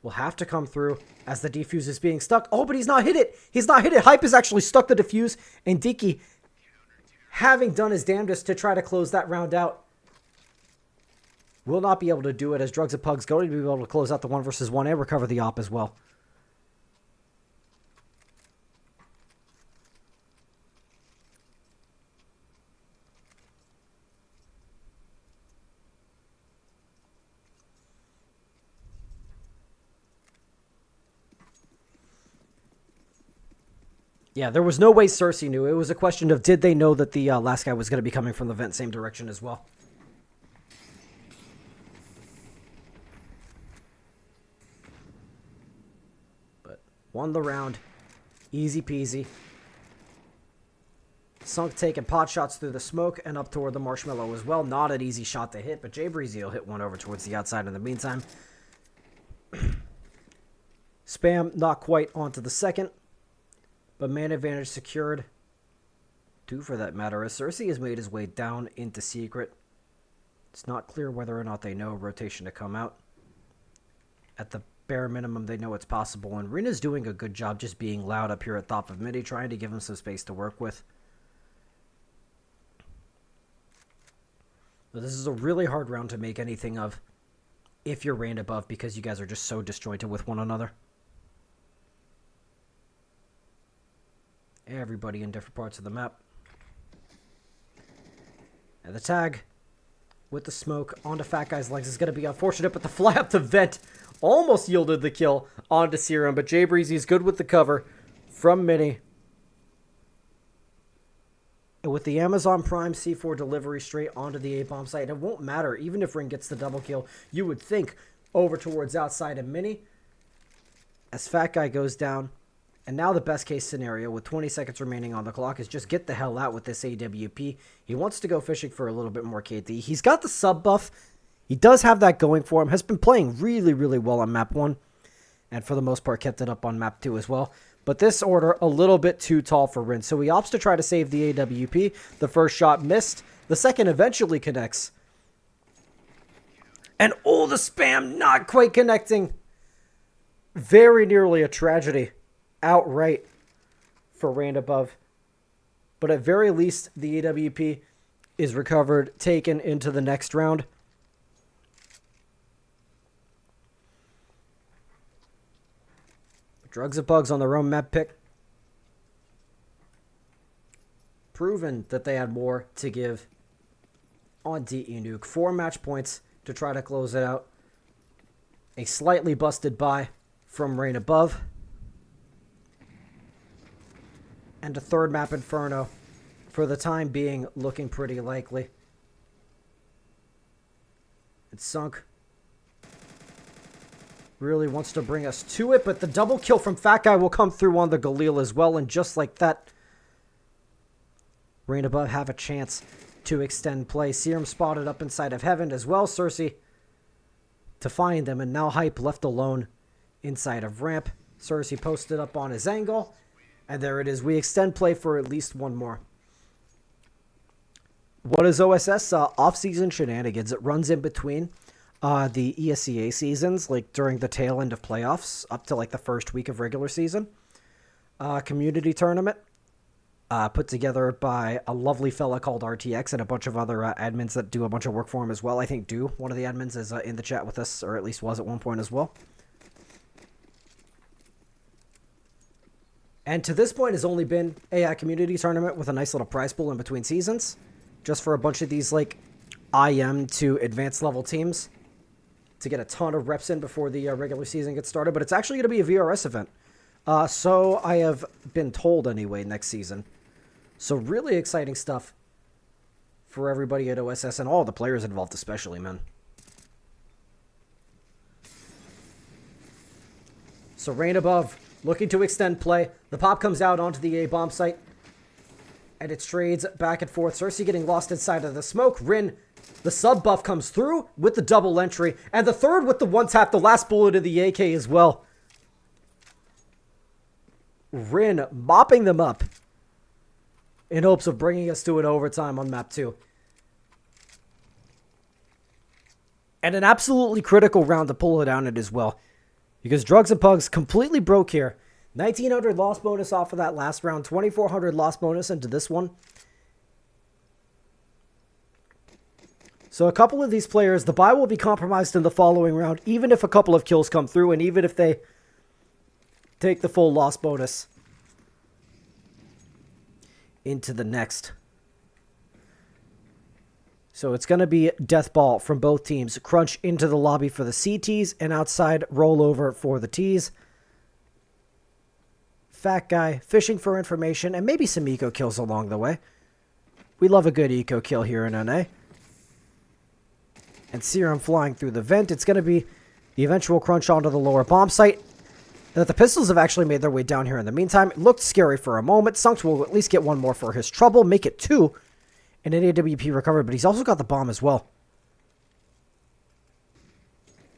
will have to come through as the defuse is being stuck. Oh, but he's not hit it. He's not hit it. Hype has actually stuck the defuse, and Dinky, having done his damnedest to try to close that round out, will not be able to do it, as Drugs and Pugs going to be able to close out the 1-versus-1 and recover the op as well. Yeah, there was no way Cersei knew. It was a question of, did they know that the last guy was going to be coming from the vent same direction as well? But won the round. Easy peasy. Sunk taking pot shots through the smoke and up toward the marshmallow as well. Not an easy shot to hit, but Jay Breezy will hit one over towards the outside in the meantime. Spam not quite onto the second. But man advantage secured. 2 for that matter, as Cersei has made his way down into secret. It's not clear whether or not they know rotation to come out. At the bare minimum, they know it's possible, and Rin is doing a good job just being loud up here at top of midi, trying to give him some space to work with. But this is a really hard round to make anything of if you're Rand above, because you guys are just so disjointed with one another. Everybody in different parts of the map. And the tag with the smoke onto Fat Guy's legs is going to be unfortunate, but the fly up the vent almost yielded the kill onto Serum, but Jay Breezy's good with the cover from Mini. And with the Amazon Prime C4 delivery straight onto the A-bomb site, it won't matter. Even if Ring gets the double kill, you would think over towards outside of Mini. As Fat Guy goes down. And now the best case scenario with 20 seconds remaining on the clock is just get the hell out with this AWP. He wants to go fishing for a little bit more KD. He's got the sub buff. He does have that going for him. Has been playing really, really well on map 1. And for the most part kept it up on map 2 as well. But this order, a little bit too tall for Rin. So he opts to try to save the AWP. The first shot missed. The second eventually connects. And oh, the spam not quite connecting. Very nearly a tragedy. Outright for Rand above. But at very least, the AWP is recovered, taken into the next round. Drugs and Bugs on their own map pick. Proven that they had more to give on DE Nuke. 4 match points to try to close it out. A slightly busted bye from Rain Above. And a third map Inferno, for the time being, looking pretty likely. It's Sunk. Really wants to bring us to it, but the double kill from Fat Guy will come through on the Galil as well, and just like that, Rain Above have a chance to extend play. Serum spotted up inside of Heaven as well. Cersei to find them, and now Hype left alone inside of Ramp. Cersei posted up on his angle, and there it is. We extend play for at least one more. What is OSS? Off Season Shenanigans. It runs in between the ESEA seasons, like during the tail end of playoffs, up to like the first week of regular season. Community tournament put together by a lovely fella called RTX and a bunch of other admins that do a bunch of work for him as well. I think one of the admins, is in the chat with us, or at least was at one point as well. And to this point has only been a community tournament with a nice little prize pool in between seasons, just for a bunch of these like IM to advanced level teams to get a ton of reps in before the regular season gets started. But it's actually going to be a VRS event. So I have been told anyway next season. So really exciting stuff for everybody at OSS and all the players involved especially, man. So Rain Above looking to extend play. The pop comes out onto the A-bomb site. And it trades back and forth. Cersei getting lost inside of the smoke. Rin, the sub buff comes through with the double entry. And the third with the one tap. The last bullet of the AK as well. Rin mopping them up in hopes of bringing us to an overtime on map 2. And an absolutely critical round to pull it down it as well. Because Drugs and Pugs completely broke here. 1900 loss bonus off of that last round. 2400 loss bonus into this one. So a couple of these players, the bye will be compromised in the following round. Even if a couple of kills come through. And even if they take the full loss bonus into the next. So it's going to be death ball from both teams. Crunch into the lobby for the CTs and outside rollover for the Ts. Fat Guy fishing for information and maybe some eco kills along the way. We love a good eco kill here in NA. And Serum flying through the vent. It's going to be the eventual crunch onto the lower bomb site. That the pistols have actually made their way down here in the meantime. It looked scary for a moment. Sunks will at least get one more for his trouble. Make it 2. And an AWP recovered, but he's also got the bomb as well.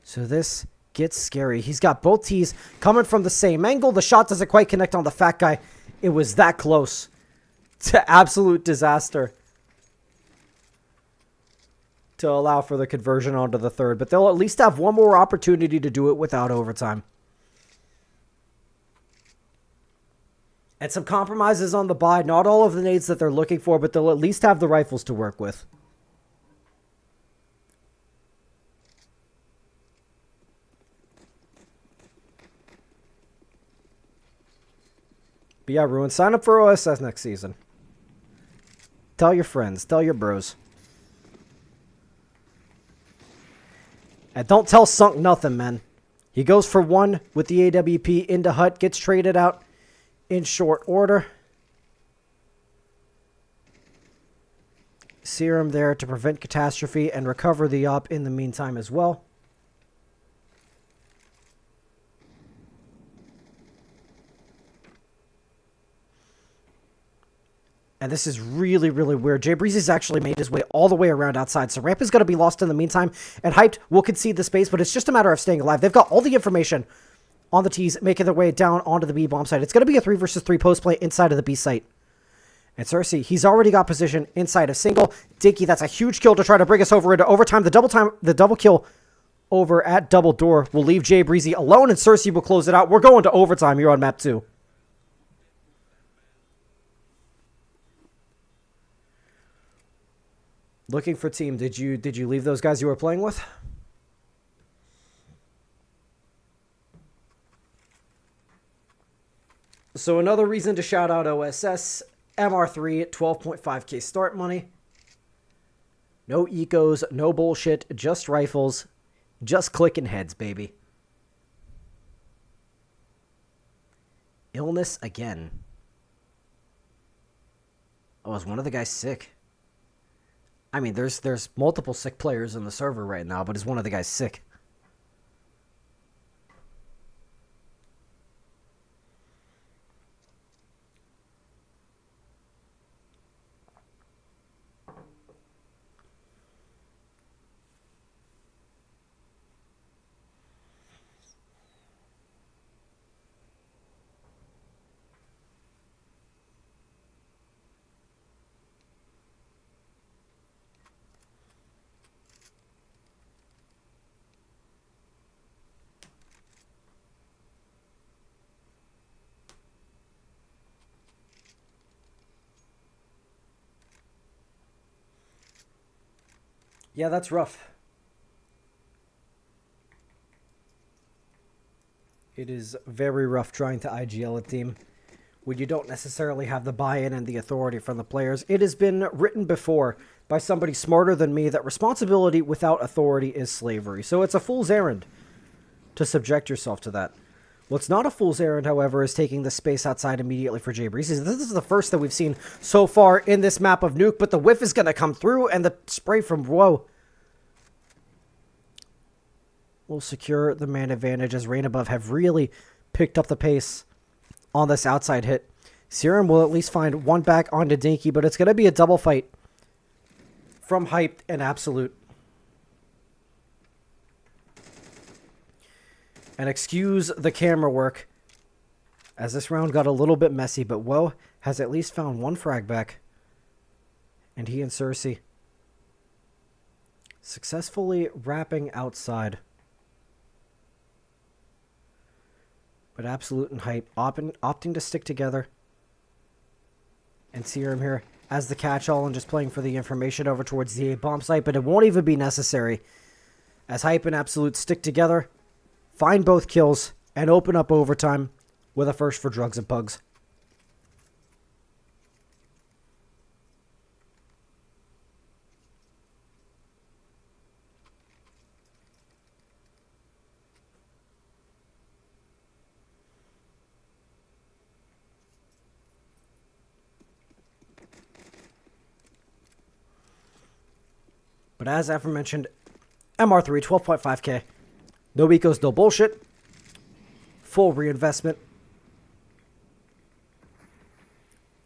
So this gets scary. He's got both Ts coming from the same angle. The shot doesn't quite connect on the Fat Guy It was that close to absolute disaster to allow for the conversion onto the third. But they'll at least have one more opportunity to do it without overtime. And some compromises on the buy. Not all of the nades that they're looking for, but they'll at least have the rifles to work with. But yeah, Ruin, sign up for OSS next season. Tell your friends. Tell your bros. And don't tell Sunk nothing, man. He goes for one with the AWP into hut. Gets traded out in short order. Serum there to prevent catastrophe and recover the op in the meantime as well. And this is really, really weird. Jay Breezy's actually made his way all the way around outside. So Ramp is going to be lost in the meantime. And Hyped will concede the space, but it's just a matter of staying alive. They've got all the information on the T's, making their way down onto the B bomb site. It's going to be a 3 versus 3 post play inside of the B site. And Cersei, he's already got position inside of single. Dinky, that's a huge kill to try to bring us over into overtime. The double kill over at double door will leave Jay Breezy alone, and Cersei will close it out. We're going to overtime here on map 2. Looking for team. Did you leave those guys you were playing with? So another reason to shout out OSS. MR3 at 12.5k start money. No ecos, no bullshit, just rifles. Just clicking heads, baby. Illness again. Oh, is one of the guys sick? I mean, there's multiple sick players in the server right now, but is one of the guys sick? Yeah, that's rough. It is very rough trying to IGL a team when you don't necessarily have the buy-in and the authority from the players. It has been written before by somebody smarter than me that responsibility without authority is slavery. So it's a fool's errand to subject yourself to that. What's not a fool's errand, however, is taking the space outside immediately for Jay Breezy. This is the first that we've seen so far in this map of Nuke, but the whiff is going to come through, and the spray from Whoa will secure the man advantage as Rain Above have really picked up the pace on this outside hit. Serum will at least find one back onto Dinky, but it's going to be a double fight from Hype and Absolute. And excuse the camera work, as this round got a little bit messy, but Woe has at least found one frag back. And he and Cersei successfully wrapping outside. But Absolute and Hype opting to stick together. And Serum here as the catch-all and just playing for the information over towards the A bomb site, but it won't even be necessary as Hype and Absolute stick together, find both kills, and open up overtime with a first for Drugs and Pugs. But as aforementioned, MR3, 12.5k. No ecos, no bullshit. Full reinvestment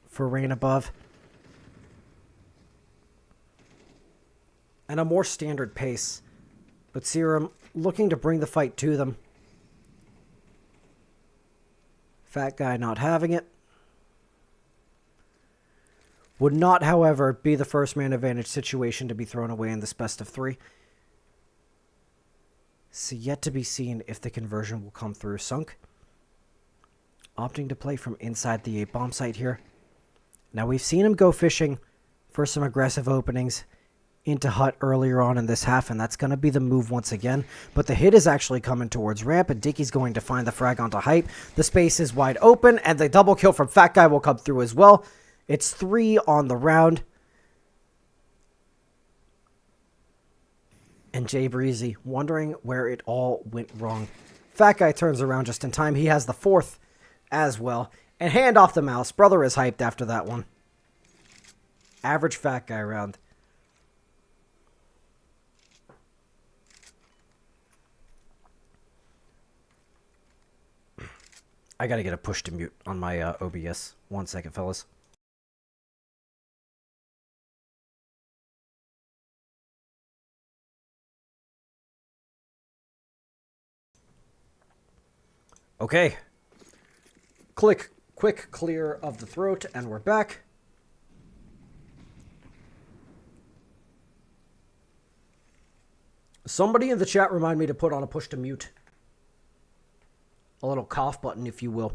for Rain Above. And a more standard pace. But Serum looking to bring the fight to them. Fat Guy not having it. Would not, however, be the first man advantage situation to be thrown away in this best of 3. So yet to be seen if the conversion will come through. Sunk opting to play from inside the A bomb site here. Now we've seen him go fishing for some aggressive openings into hut earlier on in this half, and that's going to be the move once again. But the hit is actually coming towards ramp, and Dickie's going to find the frag onto hype. The space is wide open, and the double kill from Fat Guy will come through as well. It's 3 on the round. And Jay Breezy wondering where it all went wrong. Fat Guy turns around just in time. He has the 4th as well. And hand off the mouse. Brother is hyped after that one. Average Fat Guy round. I gotta get a push to mute on my OBS. 1 second, fellas. Okay. Quick clear of the throat, and we're back. Somebody in the chat remind me to put on a push to mute. A little cough button, if you will.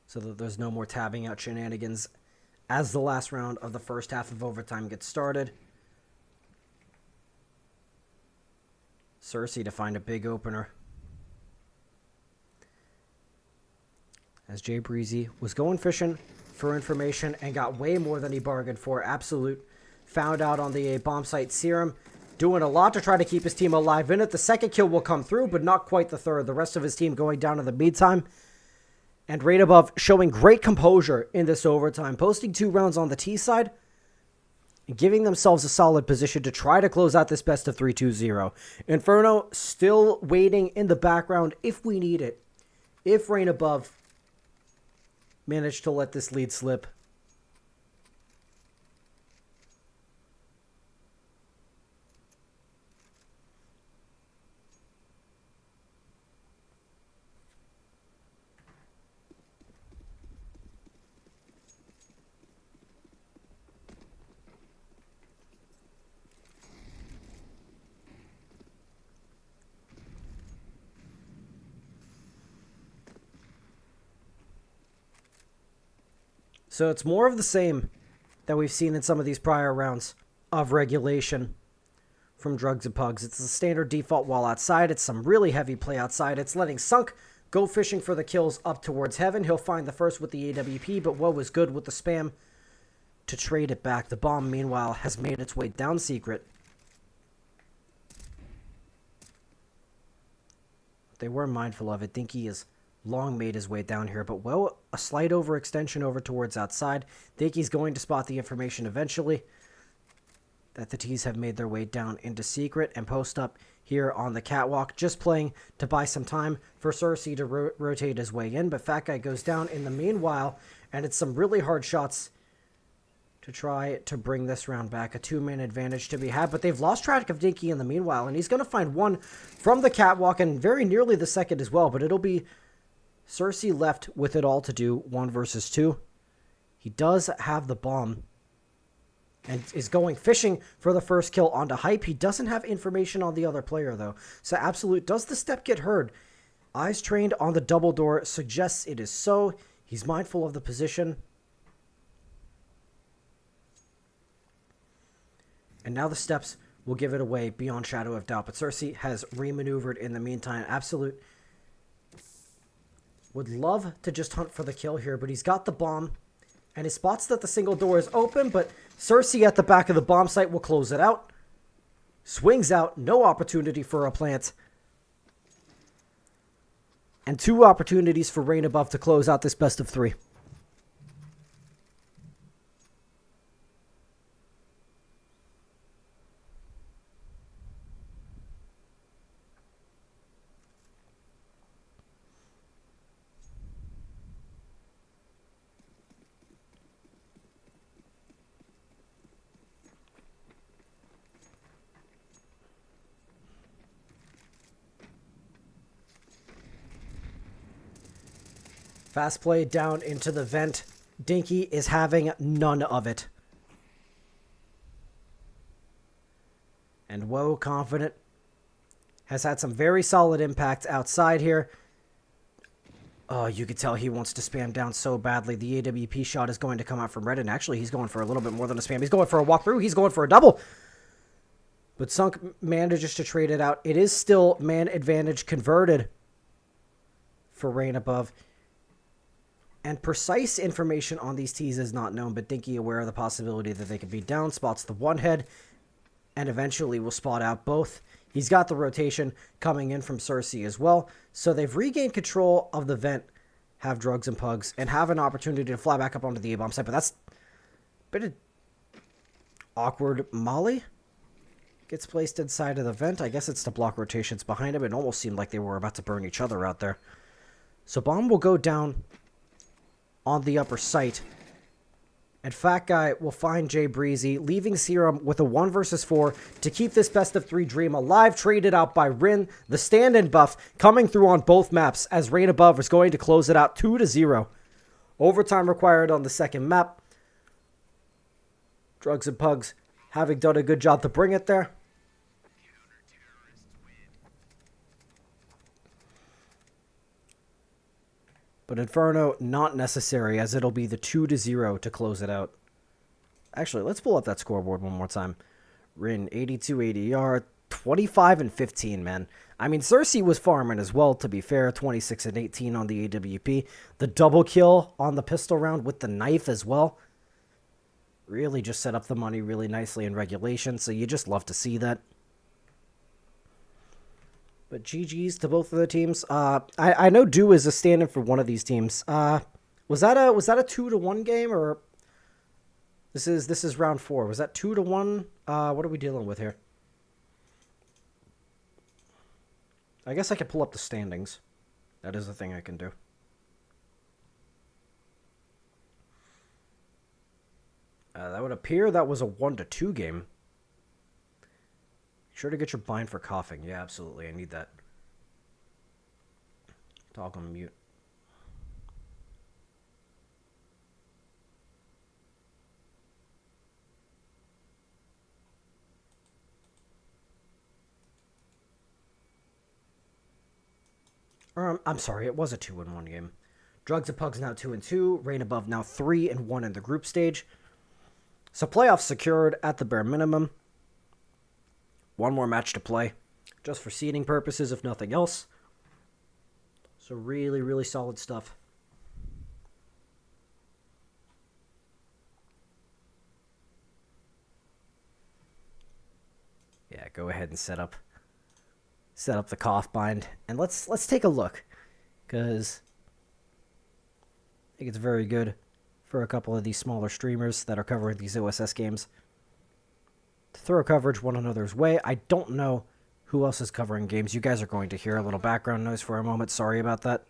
So that there's no more tabbing out shenanigans as the last round of the first half of overtime gets started. Cersei to find a big opener. As Jay Breezy was going fishing for information and got way more than he bargained for. Absolute found out on the bomb site serum. Doing a lot to try to keep his team alive in it. The second kill will come through, but not quite the third. The rest of his team going down in the meantime. And right above showing great composure in this overtime. Posting 2 rounds on the T side. And giving themselves a solid position to try to close out this best of 3-2-0. Inferno still waiting in the background if we need it. If Rain Above managed to let this lead slip. So it's more of the same that we've seen in some of these prior rounds of regulation from Drugs and Pugs. It's the standard default wall outside. It's some really heavy play outside. It's letting Sunk go fishing for the kills up towards heaven. He'll find the first with the AWP, but what was good with the spam to trade it back. The bomb, meanwhile, has made its way down secret. They were mindful of it. Dinky is long made his way down here, but well, a slight overextension over towards outside. Dinky's going to spot the information eventually that the T's have made their way down into secret and post up here on the catwalk, just playing to buy some time for Cersei to rotate his way in, but Fat Guy goes down in the meanwhile, and it's some really hard shots to try to bring this round back. A 2-man advantage to be had, but they've lost track of Dinky in the meanwhile, and he's going to find one from the catwalk and very nearly the second as well, but it'll be Cersei left with it all to do 1 versus 2. He does have the bomb and is going fishing for the first kill onto Hype. He doesn't have information on the other player, though. So Absolute, does the step get heard? Eyes trained on the double door suggests it is so. He's mindful of the position. And now the steps will give it away beyond shadow of doubt. But Cersei has remaneuvered in the meantime. Absolute would love to just hunt for the kill here, but he's got the bomb. And he spots that the single door is open, but Cersei at the back of the bomb site will close it out. Swings out, no opportunity for a plant. And 2 opportunities for Rain Above to close out this best of 3. Fast play down into the vent. Dinky is having none of it. And Woe, confident, has had some very solid impact outside here. Oh, you could tell he wants to spam down so badly. The AWP shot is going to come out from Red, and actually he's going for a little bit more than a spam. He's going for a walkthrough. He's going for a double. But Sunk manages to trade it out. It is still man advantage converted for Rain Above. And precise information on these T's is not known, but Dinky, aware of the possibility that they could be down, spots the one head, and eventually will spot out both. He's got the rotation coming in from Cersei as well. So they've regained control of the vent, have drugs and pugs, and have an opportunity to fly back up onto the A-bomb site. But that's a bit of awkward. Molly gets placed inside of the vent. I guess it's to block rotations behind him. It almost seemed like they were about to burn each other out there. So bomb will go down on the upper site. And Fat Guy will find Jay Breezy, leaving Serum with a 1 versus 4 to keep this best of 3 dream alive, traded out by Rin. The stand-in buff coming through on both maps as Rain Above is going to close it out 2-0. Overtime required on the second map. Drugs and Pugs having done a good job to bring it there. But Inferno, not necessary, as it'll be the 2-0 to close it out. Actually, let's pull up that scoreboard one more time. Rin, 82 ADR, 25 and 15, man. I mean, Cersei was farming as well, to be fair. 26 and 18 on the AWP. The double kill on the pistol round with the knife as well. Really just set up the money really nicely in regulation, so you just love to see that. But GG's to both of the teams. I know Do is a stand-in for one of these teams. Was that a 2-1 game, or this is round 4? Was that 2-1? What are we dealing with here? I guess I could pull up the standings. That is a thing I can do. That would appear that was a 1-2 game. Sure to get your bind for coughing. Yeah, absolutely. I need that. Toggle mute. I'm sorry, it was a 2-1 game. Drugs and Pugs now 2-2. Rain Above now 3-1 in the group stage. So playoffs secured at the bare minimum. One more match to play, just for seeding purposes, if nothing else. So really, really solid stuff. Yeah, go ahead and set up the cough bind, and let's take a look, because I think it's very good for a couple of these smaller streamers that are covering these OSS games to throw coverage one another's way. I don't know who else is covering games. You guys are going to hear a little background noise for a moment. Sorry about that.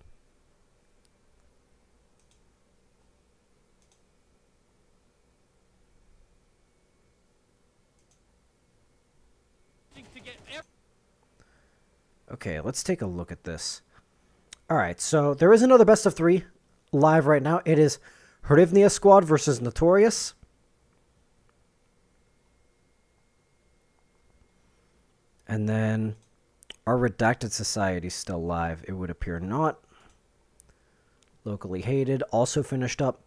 Okay, let's take a look at this. All right, so there is another best of 3 live right now. It is Hrivnia Squad versus Notorious. And then our Redacted Society still live. It would appear not. Locally Hated also finished up.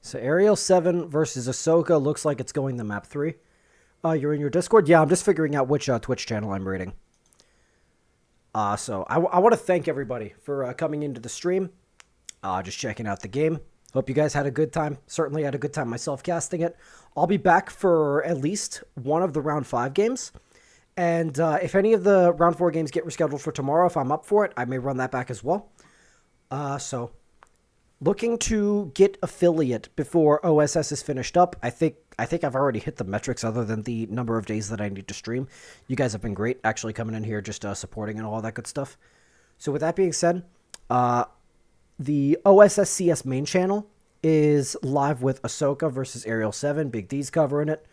So Ariel 7 versus Ahsoka looks like it's going to map 3. You're in your Discord? Yeah, I'm just figuring out which Twitch channel I'm rating. So I want to thank everybody for coming into the stream. Just checking out the game. Hope you guys had a good time. Certainly had a good time myself casting it. I'll be back for at least one of the round 5 games. And if any of the round 4 games get rescheduled for tomorrow, if I'm up for it, I may run that back as well. So looking to get affiliate before OSS is finished up. I think I've already hit the metrics other than the number of days that I need to stream. You guys have been great actually coming in here just supporting and all that good stuff. So with that being said, the OSS CS main channel is live with Ahsoka versus Ariel 7. Big D's covering it.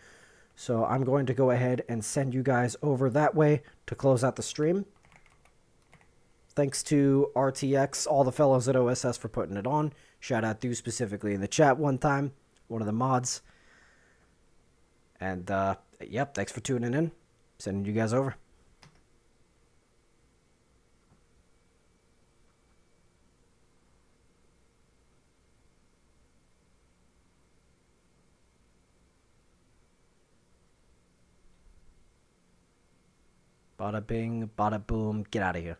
So I'm going to go ahead and send you guys over that way to close out the stream. Thanks to RTX, all the fellows at OSS for putting it on. Shout out to specifically in the chat one time, one of the mods. And, yep, thanks for tuning in. Sending you guys over. Bada bing, bada boom, get out of here.